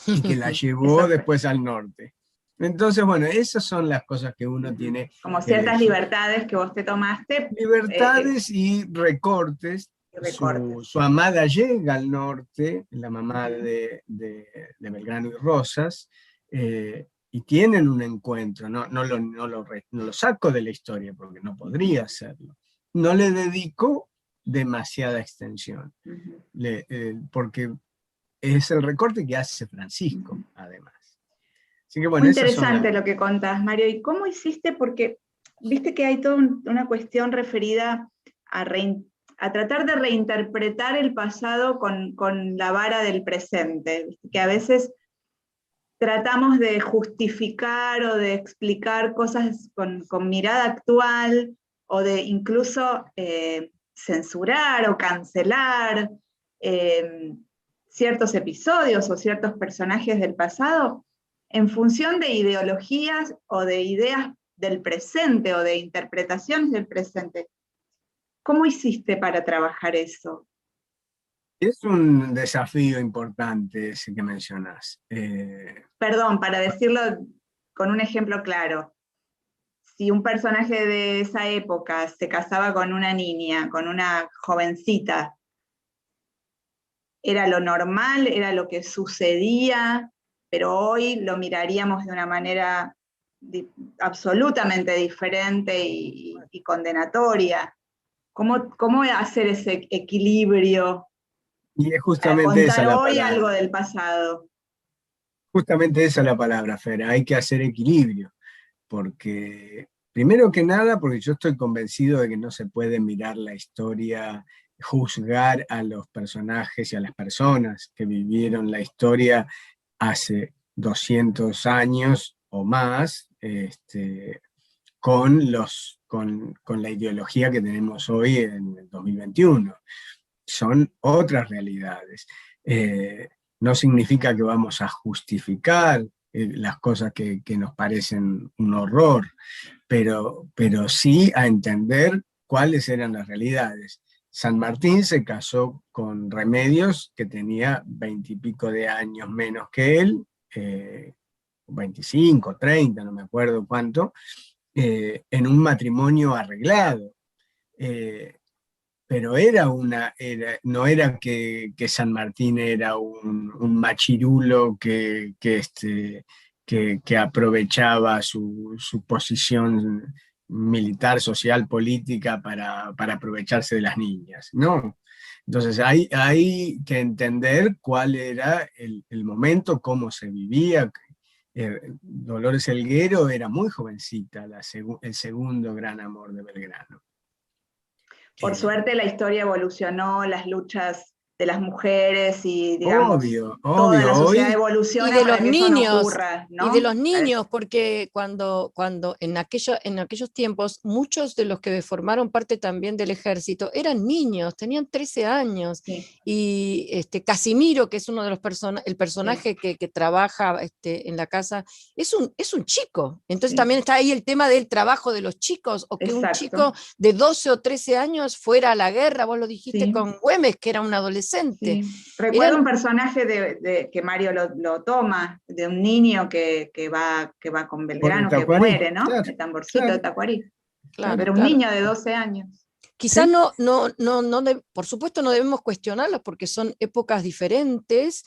[SPEAKER 3] y que la llevó después al norte. Entonces, bueno, esas son las cosas que uno tiene.
[SPEAKER 1] Como ciertas libertades que vos te tomaste.
[SPEAKER 3] Libertades y recortes. Su amada llega al norte, la mamá de Belgrano y Rosas, y tienen un encuentro. No lo saco de la historia porque no podría hacerlo. No le dedico demasiada extensión, porque es el recorte que hace Francisco, además. Así que, bueno,
[SPEAKER 1] muy interesante lo que contás, Mario. ¿Y cómo hiciste? Porque viste que hay toda una cuestión referida a tratar de reinterpretar el pasado con la vara del presente, que a veces tratamos de justificar o de explicar cosas con mirada actual, o de incluso censurar o cancelar ciertos episodios o ciertos personajes del pasado, en función de ideologías o de ideas del presente o de interpretaciones del presente. ¿Cómo hiciste para trabajar eso?
[SPEAKER 3] Es un desafío importante ese que mencionas.
[SPEAKER 1] Perdón, para decirlo con un ejemplo claro. Si un personaje de esa época se casaba con una niña, con una jovencita, ¿era lo normal? ¿Era lo que sucedía? Pero hoy lo miraríamos de una manera absolutamente diferente y condenatoria. ¿Cómo hacer ese equilibrio?
[SPEAKER 3] Y es justamente esa la
[SPEAKER 1] hoy
[SPEAKER 3] palabra.
[SPEAKER 1] Algo del pasado.
[SPEAKER 3] Justamente esa es la palabra, Fer. Hay que hacer equilibrio, porque primero que nada, porque yo estoy convencido de que no se puede mirar la historia, juzgar a los personajes y a las personas que vivieron la historia hace 200 años o más, con la ideología que tenemos hoy en el 2021. Son otras realidades. No significa que vamos a justificar las cosas que nos parecen un horror, pero sí a entender cuáles eran las realidades. San Martín se casó con Remedios, que tenía 20 y pico de años menos que él, 25, 30, no me acuerdo cuánto, en un matrimonio arreglado. Pero no era que San Martín era un machirulo que aprovechaba su posición militar, social, política para aprovecharse de las niñas, no. Entonces hay que entender cuál era el momento, cómo se vivía. Dolores Helguero era muy jovencita, el segundo gran amor de Belgrano.
[SPEAKER 1] Por suerte la historia evolucionó, las luchas de las mujeres y, digamos, toda la sociedad evoluciona
[SPEAKER 2] y de
[SPEAKER 1] para
[SPEAKER 2] los
[SPEAKER 1] que
[SPEAKER 2] niños,
[SPEAKER 1] eso no ocurra, ¿no?
[SPEAKER 2] Y de los niños, porque cuando en aquellos tiempos, muchos de los que formaron parte también del ejército eran niños, tenían 13 años, sí. Y Casimiro, que es uno de los el personaje sí. que trabaja en la casa, es un chico. Entonces sí. También está ahí el tema del trabajo de los chicos, o que Exacto. Un chico de 12 o 13 años fuera a la guerra, vos lo dijiste sí. Con Güemes, que era un adolescente. Sí.
[SPEAKER 1] Recuerdo un personaje que Mario lo toma, de un niño que va con Belgrano, que muere, ¿no? Claro, el tamborcito de Tacuarí. Claro, pero un niño de 12 años.
[SPEAKER 2] Quizás ¿sí? Por supuesto no debemos cuestionarlos porque son épocas diferentes,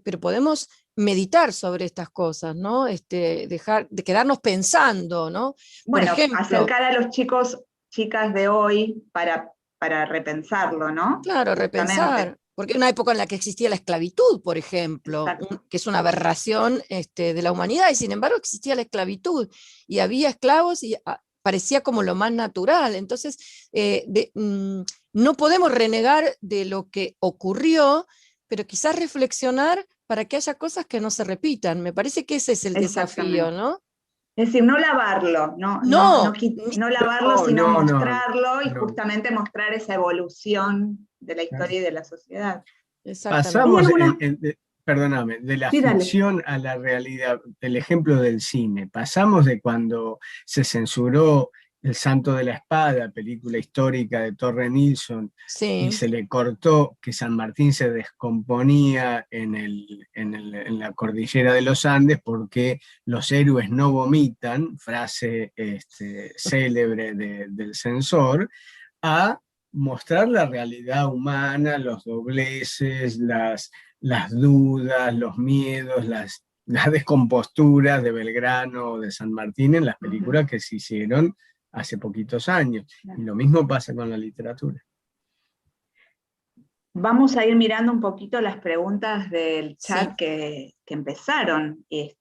[SPEAKER 2] pero podemos meditar sobre estas cosas, ¿no? Dejar de quedarnos pensando, ¿no? Por
[SPEAKER 1] Bueno,
[SPEAKER 2] ejemplo,
[SPEAKER 1] acercar a los chicos, chicas de hoy para repensarlo, ¿no?
[SPEAKER 2] claro,
[SPEAKER 1] Justamente.
[SPEAKER 2] repensar, porque una época en la que existía la esclavitud, por ejemplo,
[SPEAKER 1] Exacto.
[SPEAKER 2] que es una aberración de la humanidad, y sin embargo existía la esclavitud, y había esclavos y parecía como lo más natural. Entonces, no podemos renegar de lo que ocurrió, pero quizás reflexionar para que haya cosas que no se repitan. Me parece que ese es el desafío,
[SPEAKER 1] Exactamente.
[SPEAKER 2] ¿no?
[SPEAKER 1] Es decir, no lavarlo, no, no, no,
[SPEAKER 2] No,
[SPEAKER 1] no lavarlo,
[SPEAKER 3] No,
[SPEAKER 1] sino
[SPEAKER 3] no, no,
[SPEAKER 1] mostrarlo y
[SPEAKER 3] no.
[SPEAKER 1] justamente mostrar esa evolución de la historia y de la sociedad. Hay
[SPEAKER 2] exactamente.
[SPEAKER 3] Pasamos,
[SPEAKER 1] algunas,
[SPEAKER 3] perdóname, de la
[SPEAKER 1] sí, dale.
[SPEAKER 3] ficción a la realidad. El ejemplo del cine. Pasamos de cuando se censuró El Santo de la Espada, película histórica de Torre Nilsson, y
[SPEAKER 2] Sí.
[SPEAKER 3] se le cortó que San Martín se descomponía en la cordillera de los Andes porque los héroes no vomitan, frase célebre del censor, a mostrar la realidad humana, los dobleces, las dudas, los miedos, las descomposturas de Belgrano o de San Martín en las
[SPEAKER 1] Ujú.
[SPEAKER 3] películas que se hicieron hace poquitos años. Y
[SPEAKER 1] Claro.
[SPEAKER 3] lo mismo pasa con la literatura.
[SPEAKER 1] Vamos a ir mirando un poquito las preguntas del
[SPEAKER 2] Sí.
[SPEAKER 1] chat que empezaron, y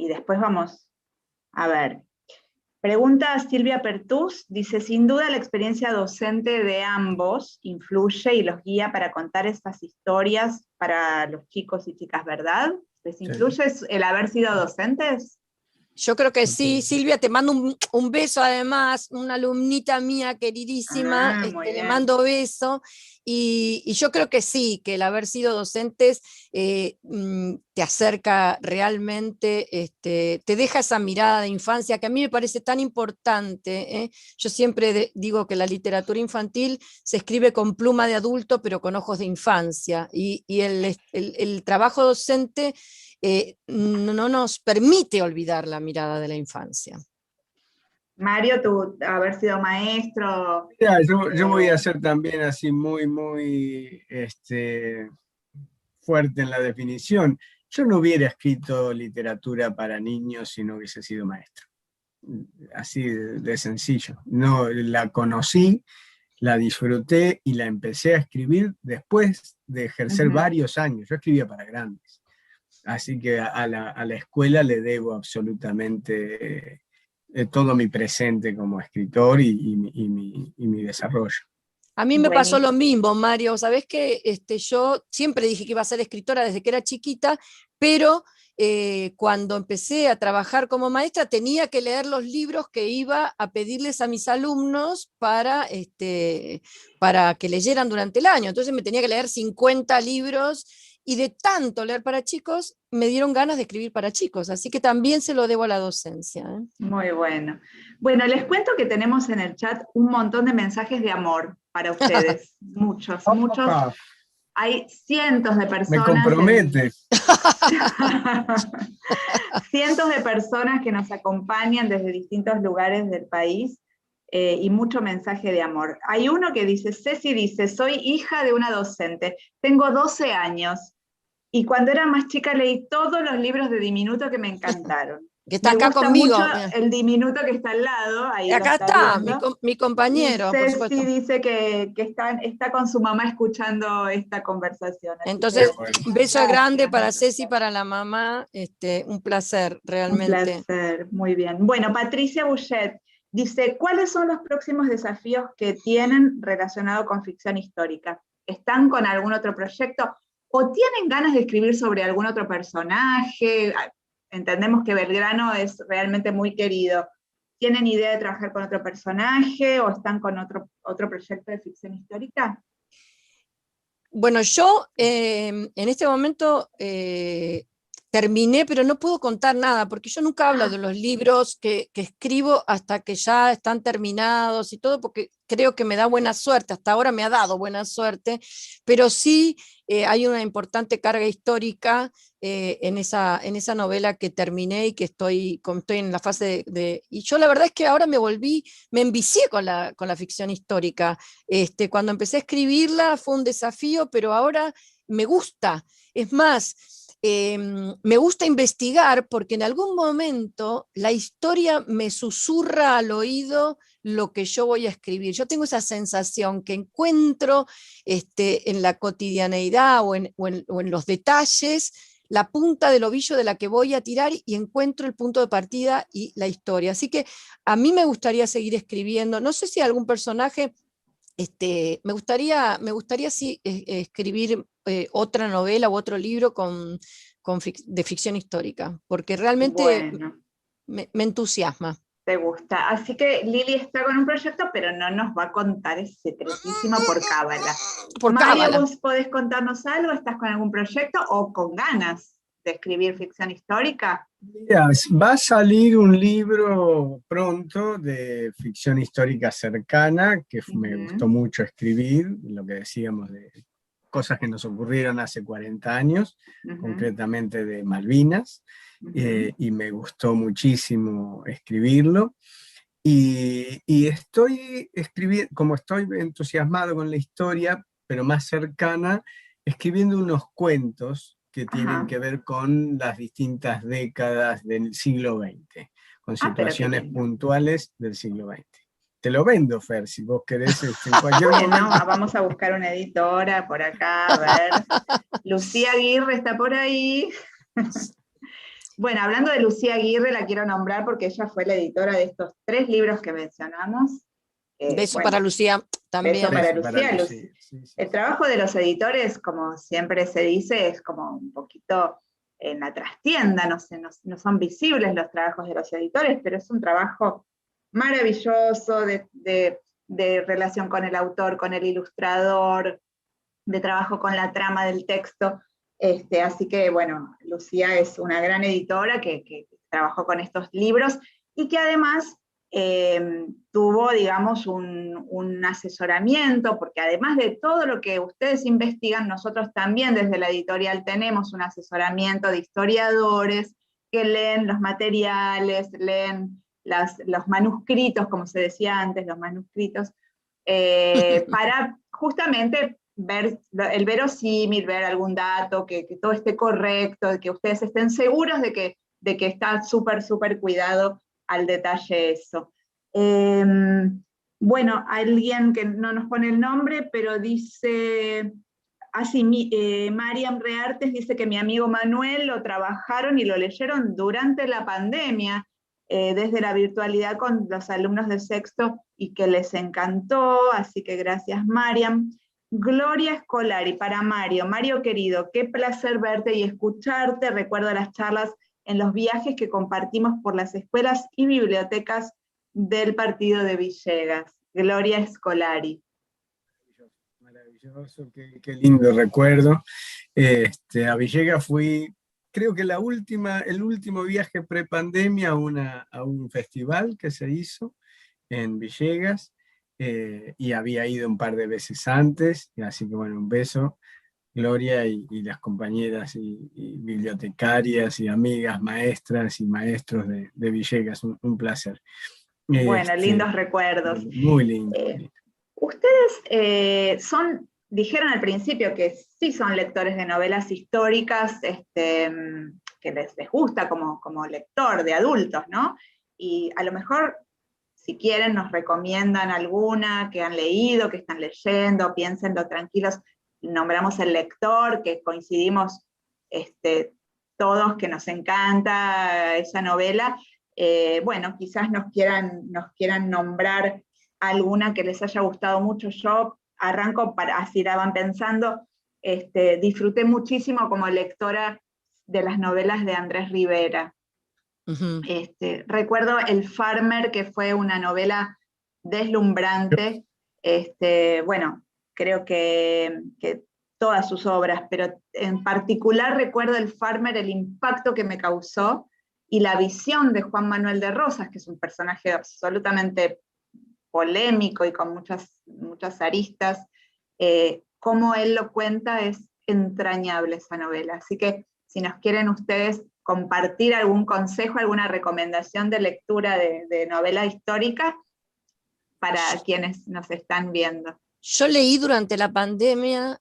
[SPEAKER 1] después vamos a ver. Pregunta Silvia Pertús, dice, sin duda la experiencia docente de ambos influye y los guía para contar estas historias para los chicos y chicas, ¿verdad? ¿Les
[SPEAKER 3] Sí,
[SPEAKER 1] influye el haber sido docentes?
[SPEAKER 2] Yo creo que sí.
[SPEAKER 3] totalmente.
[SPEAKER 2] Silvia, te mando un beso además, una alumnita mía queridísima,
[SPEAKER 1] Ah, muy
[SPEAKER 2] le
[SPEAKER 1] bien.
[SPEAKER 2] mando beso. Y yo creo que sí, que el haber sido docentes te acerca realmente, te deja esa mirada de infancia que a mí me parece tan importante, ¿eh? Yo siempre digo que la literatura infantil se escribe con pluma de adulto, pero con ojos de infancia. Y el trabajo docente no nos permite olvidar la mirada de la infancia.
[SPEAKER 1] Mario, tú haber sido maestro,
[SPEAKER 3] Mira, yo voy a
[SPEAKER 1] eh,
[SPEAKER 3] ser también así muy fuerte en la definición. Yo no hubiera escrito literatura para niños si no hubiese sido maestro. Así de sencillo. No, la conocí, la disfruté y la empecé a escribir después de ejercer
[SPEAKER 1] ujú.
[SPEAKER 3] varios años. Yo escribía para grandes. Así que a la escuela le debo absolutamente todo mi presente como escritor y mi desarrollo.
[SPEAKER 2] A mí me pasó lo
[SPEAKER 1] Buenísimo.
[SPEAKER 2] mismo, Mario. Sabés que yo siempre dije que iba a ser escritora desde que era chiquita, pero cuando empecé a trabajar como maestra tenía que leer los libros que iba a pedirles a mis alumnos para que leyeran durante el año. Entonces me tenía que leer 50 libros y de tanto leer para chicos me dieron ganas de escribir para chicos. Así que también se lo debo a la docencia, ¿eh?
[SPEAKER 1] Muy bueno. Bueno, les cuento que tenemos en el chat un montón de mensajes de amor para ustedes. Muchos, muchos.
[SPEAKER 3] Opa,
[SPEAKER 1] Hay cientos de
[SPEAKER 3] me
[SPEAKER 1] personas
[SPEAKER 3] compromete.
[SPEAKER 1] cientos de personas que nos acompañan desde distintos lugares del país, y mucho mensaje de amor. Hay uno que dice, Ceci dice, soy hija de una docente, tengo 12 años y cuando era más chica leí todos los libros de Diminuto que me encantaron.
[SPEAKER 2] Que está
[SPEAKER 1] Me
[SPEAKER 2] acá
[SPEAKER 1] gusta mucho
[SPEAKER 2] conmigo. Mira.
[SPEAKER 1] el Diminuto que está al lado, ahí lo
[SPEAKER 2] Acá
[SPEAKER 1] está
[SPEAKER 2] está,
[SPEAKER 1] viendo.
[SPEAKER 2] mi
[SPEAKER 1] Y
[SPEAKER 2] compañero, por
[SPEAKER 1] Ceci
[SPEAKER 2] supuesto.
[SPEAKER 1] dice que está con su mamá escuchando esta conversación. Así
[SPEAKER 3] Qué
[SPEAKER 1] que
[SPEAKER 2] Entonces,
[SPEAKER 3] bueno.
[SPEAKER 2] un beso grande
[SPEAKER 1] gracias.
[SPEAKER 2] para Ceci, para la mamá. Un placer,
[SPEAKER 1] Un
[SPEAKER 2] realmente.
[SPEAKER 1] placer, muy bien. Bueno, Patricia Bouchet dice, ¿cuáles son los próximos desafíos que tienen relacionado con ficción histórica? ¿Están con algún otro proyecto? ¿O tienen ganas de escribir sobre algún otro personaje? Entendemos que Belgrano es realmente muy querido. ¿Tienen idea de trabajar con otro personaje o están con otro proyecto de ficción histórica?
[SPEAKER 2] Bueno, yo en este momento terminé, pero no puedo contar nada, porque yo nunca hablo de los libros que escribo hasta que ya están terminados y todo, porque creo que me da buena suerte, hasta ahora me ha dado buena suerte, pero sí hay una importante carga histórica en esa novela que terminé y que estoy en la fase Y yo la verdad es que ahora me envicié con la ficción histórica. Cuando empecé a escribirla fue un desafío, pero ahora me gusta. Es más, me gusta investigar porque en algún momento la historia me susurra al oído lo que yo voy a escribir. Yo tengo esa sensación que encuentro en la cotidianeidad o en los detalles la punta del ovillo de la que voy a tirar y encuentro el punto de partida y la historia. Así que a mí me gustaría seguir escribiendo. No sé si algún personaje, me gustaría sí, escribir otra novela u otro libro de ficción histórica, porque realmente
[SPEAKER 1] Bueno,
[SPEAKER 2] me entusiasma.
[SPEAKER 1] te gusta. Así que Lili está con un proyecto, pero no nos va a contar, es secretísimo por cábala.
[SPEAKER 2] Por
[SPEAKER 1] Mario,
[SPEAKER 2] cábala.
[SPEAKER 1] ¿vos podés contarnos algo? ¿Estás con algún proyecto o con ganas de escribir ficción histórica?
[SPEAKER 3] Mira, va a salir un libro pronto de ficción histórica cercana, que me gustó mucho escribir, lo que decíamos de cosas que nos ocurrieron hace 40 años, concretamente de Malvinas, y me gustó muchísimo escribirlo. Y estoy escribiendo, como estoy entusiasmado con la historia, pero más cercana, escribiendo unos cuentos que tienen que ver con las distintas décadas del siglo XX, con situaciones puntuales del siglo XX. Te lo vendo, Fer, si vos querés, en cualquier momento.
[SPEAKER 1] Vamos a buscar una editora por acá, a ver. Lucía Aguirre está por ahí. Bueno, hablando de Lucía Aguirre, la quiero nombrar porque ella fue la editora de estos 3 libros que mencionamos.
[SPEAKER 2] Beso para Lucía también.
[SPEAKER 1] Beso para Lucía. Sí, sí. El trabajo de los editores, como siempre se dice, es como un poquito en la trastienda, no son visibles los trabajos de los editores, pero es un trabajo maravilloso de relación con el autor, con el ilustrador, de trabajo con la trama del texto. Así que, bueno, Lucía es una gran editora que trabajó con estos libros y que además tuvo, digamos, un asesoramiento, porque además de todo lo que ustedes investigan, nosotros también desde la editorial tenemos un asesoramiento de historiadores que leen los materiales, leen los manuscritos, como se decía antes, los manuscritos, para justamente ver el verosímil, ver algún dato, que todo esté correcto, que ustedes estén seguros de que está súper, súper cuidado al detalle eso. Bueno, alguien que no nos pone el nombre, pero dice, Mariam Reartes dice que mi amigo Manuel lo trabajaron y lo leyeron durante la pandemia, desde la virtualidad con los alumnos de sexto y que les encantó, así que gracias Mariam. Gloria Scolari, para Mario querido, qué placer verte y escucharte, recuerdo las charlas en los viajes que compartimos por las escuelas y bibliotecas del partido de Villegas. Gloria Scolari.
[SPEAKER 3] Maravilloso, qué lindo recuerdo. A Villegas fui, creo que el último viaje prepandemia a un festival que se hizo en Villegas, y había ido un par de veces antes, así que bueno, un beso, Gloria, y las compañeras y bibliotecarias y amigas, maestras y maestros de Villegas, un placer.
[SPEAKER 1] Bueno, lindos recuerdos.
[SPEAKER 3] Muy lindo.
[SPEAKER 1] Ustedes dijeron al principio que sí son lectores de novelas históricas, que les gusta como lector de adultos, ¿no? Y a lo mejor, si quieren, nos recomiendan alguna que han leído, que están leyendo, piénsenlo tranquilos, nombramos El Lector, que coincidimos todos que nos encanta esa novela. Bueno, quizás nos quieran nombrar alguna que les haya gustado mucho. Yo arranco, así la van pensando, disfruté muchísimo como lectora de las novelas de Andrés Rivera. Recuerdo El Farmer, que fue una novela deslumbrante. Bueno, creo que todas sus obras, pero en particular recuerdo El Farmer, el impacto que me causó, y la visión de Juan Manuel de Rosas, que es un personaje absolutamente polémico y con muchas aristas. Cómo él lo cuenta, es entrañable esa novela. Así que si nos quieren ustedes compartir algún consejo, alguna recomendación de lectura de novela histórica para quienes nos están viendo.
[SPEAKER 2] Yo leí durante la pandemia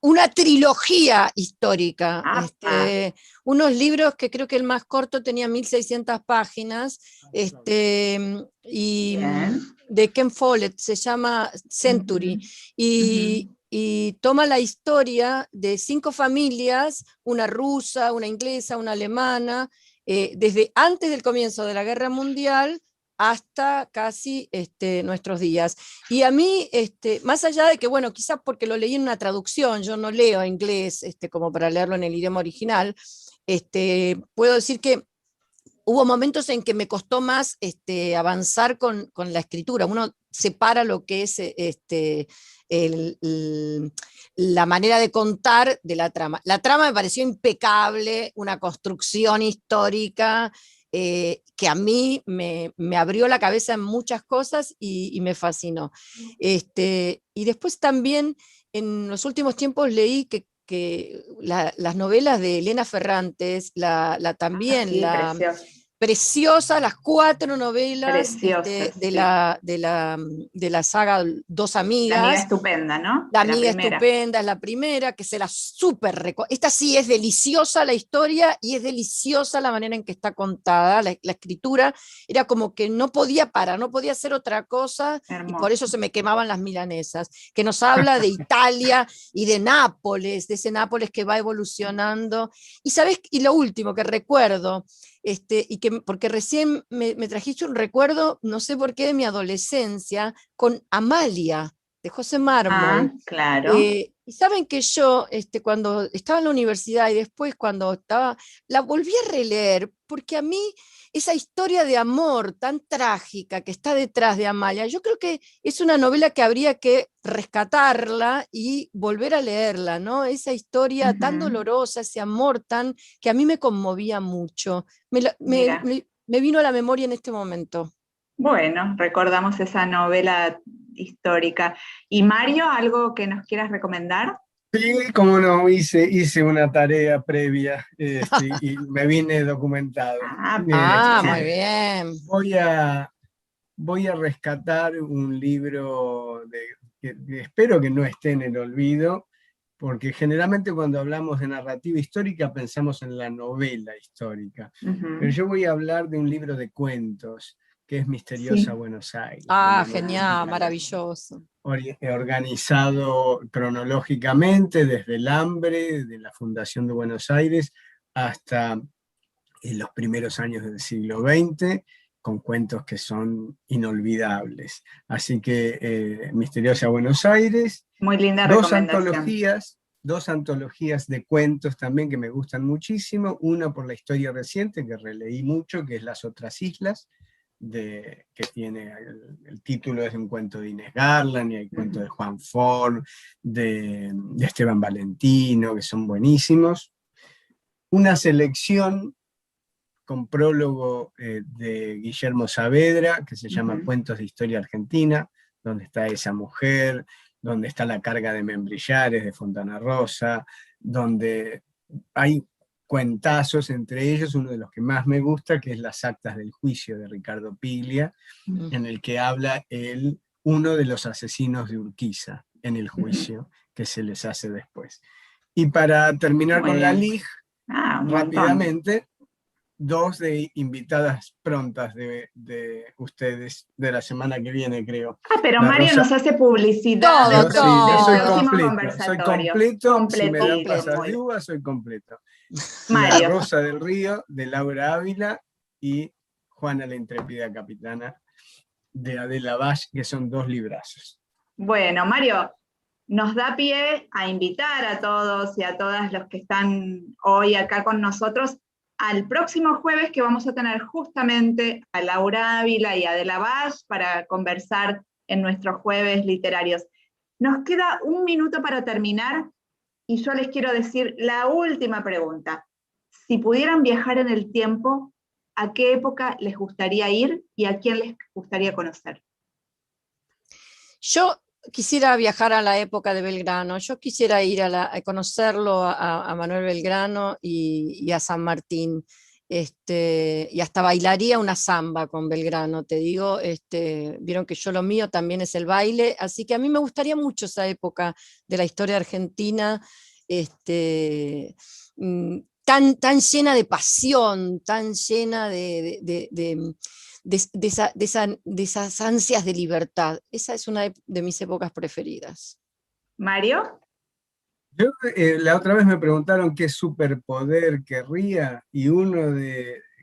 [SPEAKER 2] una trilogía histórica,
[SPEAKER 1] Ah,
[SPEAKER 2] unos libros que creo que el más corto tenía 1600 páginas, y
[SPEAKER 1] bien.
[SPEAKER 2] de Ken Follett, se llama
[SPEAKER 1] Ujú,
[SPEAKER 2] Century, y toma la historia de 5 familias, una rusa, una inglesa, una alemana, desde antes del comienzo de la Guerra Mundial hasta casi nuestros días. Y a mí, más allá de que, bueno, quizás porque lo leí en una traducción, yo no leo inglés como para leerlo en el idioma original, puedo decir que hubo momentos en que me costó más avanzar con la escritura. Uno separa lo que es el, el, la manera de contar de la trama. La trama me pareció impecable, una construcción histórica que a mí me abrió la cabeza en muchas cosas y me fascinó. Y después también en los últimos tiempos leí que las novelas de Elena Ferrantes, también
[SPEAKER 1] Sí, precioso,
[SPEAKER 2] preciosas, las 4 novelas
[SPEAKER 1] preciosa,
[SPEAKER 2] de,
[SPEAKER 1] sí.
[SPEAKER 2] de la saga Dos
[SPEAKER 1] La amiga
[SPEAKER 2] Amigas.
[SPEAKER 1] estupenda, ¿no?
[SPEAKER 2] La
[SPEAKER 1] De la
[SPEAKER 2] amiga
[SPEAKER 1] primera.
[SPEAKER 2] estupenda es la primera, que se la súper. Esta sí es deliciosa la historia y es deliciosa la manera en que está contada. La escritura era como que no podía parar, no podía hacer otra cosa y por eso
[SPEAKER 1] Hermoso.
[SPEAKER 2] se me quemaban las milanesas. Que nos habla de Italia y de Nápoles, de ese Nápoles que va evolucionando. Y sabes, y lo último que recuerdo, porque recién me trajiste un recuerdo, no sé por qué, de mi adolescencia, con Amalia de José
[SPEAKER 1] Ah,
[SPEAKER 2] Mármol.
[SPEAKER 1] claro.
[SPEAKER 2] Y saben que yo, cuando estaba en la universidad y después cuando estaba, la volví a releer, porque a mí esa historia de amor tan trágica que está detrás de Amalia, yo creo que es una novela que habría que rescatarla y volver a leerla, ¿no? Esa historia tan
[SPEAKER 1] Ujú.
[SPEAKER 2] dolorosa, ese amor tan, que a mí me conmovía mucho.
[SPEAKER 1] Mira,
[SPEAKER 2] Me vino a la memoria en este momento.
[SPEAKER 1] bueno, recordamos esa novela histórica. ¿Y Mario, algo que nos quieras recomendar?
[SPEAKER 3] Sí, como no, hice una tarea previa y me vine documentado.
[SPEAKER 1] Ah,
[SPEAKER 2] Ah, muy
[SPEAKER 3] Este,
[SPEAKER 1] genial.
[SPEAKER 2] bien.
[SPEAKER 3] voy a, voy a rescatar un libro que espero que no esté en el olvido, porque generalmente cuando hablamos de narrativa histórica pensamos en la novela histórica. Pero
[SPEAKER 1] Ujú.
[SPEAKER 3] yo voy a hablar de un libro de cuentos que es Misteriosa
[SPEAKER 1] Sí.
[SPEAKER 3] Buenos Aires, de
[SPEAKER 2] Ah,
[SPEAKER 3] Manuel
[SPEAKER 2] genial,
[SPEAKER 3] Bulnes,
[SPEAKER 2] maravilloso.
[SPEAKER 3] organizado cronológicamente desde el hambre, de la fundación de Buenos Aires, hasta en los primeros años del siglo XX, con cuentos que son inolvidables. Así que Misteriosa Buenos Aires,
[SPEAKER 1] Muy linda
[SPEAKER 3] dos
[SPEAKER 1] recomendación.
[SPEAKER 3] antologías, dos antologías de cuentos también que me gustan muchísimo, una por la historia reciente que releí mucho, que es Las otras islas, que tiene el título es un cuento de Inés Garland, y hay cuentos de
[SPEAKER 1] Ujú.
[SPEAKER 3] Juan Forn, de Esteban Valentino, que son buenísimos. Una selección con prólogo de Guillermo Saavedra, que se llama
[SPEAKER 1] Ujú.
[SPEAKER 3] Cuentos de Historia Argentina, donde está esa mujer, donde está la carga de Membrillares, de Fontana Rosa, donde hay cuentazos, entre ellos uno de los que más me gusta, que es Las actas del juicio de Ricardo Piglia,
[SPEAKER 2] Mm.
[SPEAKER 3] en el que habla uno de los asesinos de Urquiza en el
[SPEAKER 1] Ujú.
[SPEAKER 3] juicio que se les hace después. Y para terminar
[SPEAKER 1] Muy
[SPEAKER 3] con la
[SPEAKER 1] bien.
[SPEAKER 3] LIG,
[SPEAKER 1] Ah, un montón.
[SPEAKER 3] rápidamente, dos de invitadas prontas de ustedes de la semana que viene, creo.
[SPEAKER 1] Ah, pero
[SPEAKER 3] La
[SPEAKER 1] Mario nos
[SPEAKER 3] Rosa,
[SPEAKER 1] hace publicidad
[SPEAKER 2] Todo,
[SPEAKER 3] sí, yo
[SPEAKER 1] del
[SPEAKER 3] soy
[SPEAKER 2] todo.
[SPEAKER 1] próximo
[SPEAKER 3] completo, soy
[SPEAKER 1] conversatorio.
[SPEAKER 3] completo, si me dan
[SPEAKER 1] Completito,
[SPEAKER 3] pasas
[SPEAKER 2] Completo.
[SPEAKER 3] de
[SPEAKER 1] muy bien.
[SPEAKER 3] uva, soy completo. La
[SPEAKER 1] Mario,
[SPEAKER 3] Rosa del Río, de Laura Ávila, y Juana la Intrépida Capitana, de Adela Bash, que son dos librazos.
[SPEAKER 1] bueno, Mario, nos da pie a invitar a todos y a todas los que están hoy acá con nosotros al próximo jueves, que vamos a tener justamente a Laura Ávila y a Adela Bash para conversar en nuestros jueves literarios. Nos queda un minuto para terminar y yo les quiero decir la última pregunta. Si pudieran viajar en el tiempo, ¿a qué época les gustaría ir y a quién les gustaría conocer?
[SPEAKER 2] Yo quisiera viajar a la época de Belgrano, yo quisiera ir a conocerlo a Manuel Belgrano y a San Martín. y hasta bailaría una samba con Belgrano, te digo, vieron que yo lo mío también es el baile, así que a mí me gustaría mucho esa época de la historia argentina, tan llena de pasión, tan llena de esas ansias de libertad. Esa es una de mis épocas preferidas.
[SPEAKER 1] Mario.
[SPEAKER 3] Yo, la otra vez me preguntaron qué superpoder querría, y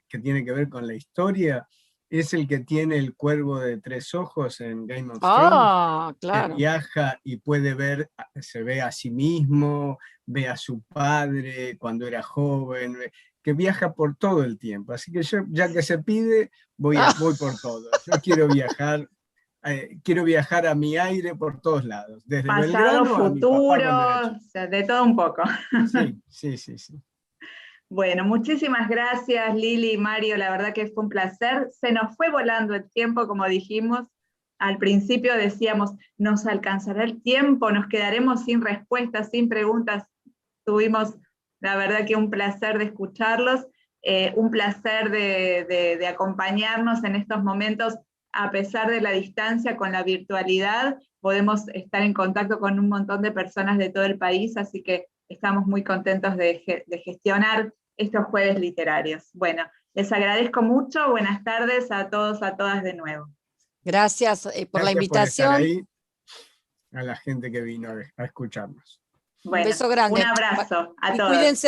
[SPEAKER 3] que tiene que ver con la historia es el que tiene el cuervo de 3 ojos en Game of Thrones, que
[SPEAKER 2] Claro.
[SPEAKER 3] viaja y puede ver, se ve a sí mismo, ve a su padre cuando era joven, que viaja por todo el tiempo. Así que yo, ya que se pide, voy por todo. Yo quiero viajar a mi aire por todos lados, desde
[SPEAKER 1] Pasado,
[SPEAKER 3] Belgrano a mi papá
[SPEAKER 1] futuro,
[SPEAKER 3] cuando era
[SPEAKER 1] o
[SPEAKER 3] chico.
[SPEAKER 1] sea, de todo un poco.
[SPEAKER 3] Sí.
[SPEAKER 1] Bueno, muchísimas gracias Lili y Mario, la verdad que fue un placer. Se nos fue volando el tiempo, como dijimos. Al principio decíamos, ¿nos alcanzará el tiempo? ¿Nos quedaremos sin respuestas, sin preguntas? Tuvimos, la verdad que un placer de escucharlos, un placer de acompañarnos en estos momentos, a pesar de la distancia, con la virtualidad. Podemos estar en contacto con un montón de personas de todo el país, así que estamos muy contentos de gestionar estos jueves literarios. Bueno, les agradezco mucho, buenas tardes a todos, a todas de nuevo.
[SPEAKER 2] Gracias por la
[SPEAKER 3] Gracias por estar
[SPEAKER 2] invitación.
[SPEAKER 3] ahí, a la gente que vino a escucharnos.
[SPEAKER 2] Un beso grande.
[SPEAKER 1] Un abrazo a
[SPEAKER 2] Y
[SPEAKER 1] todos.
[SPEAKER 2] cuídense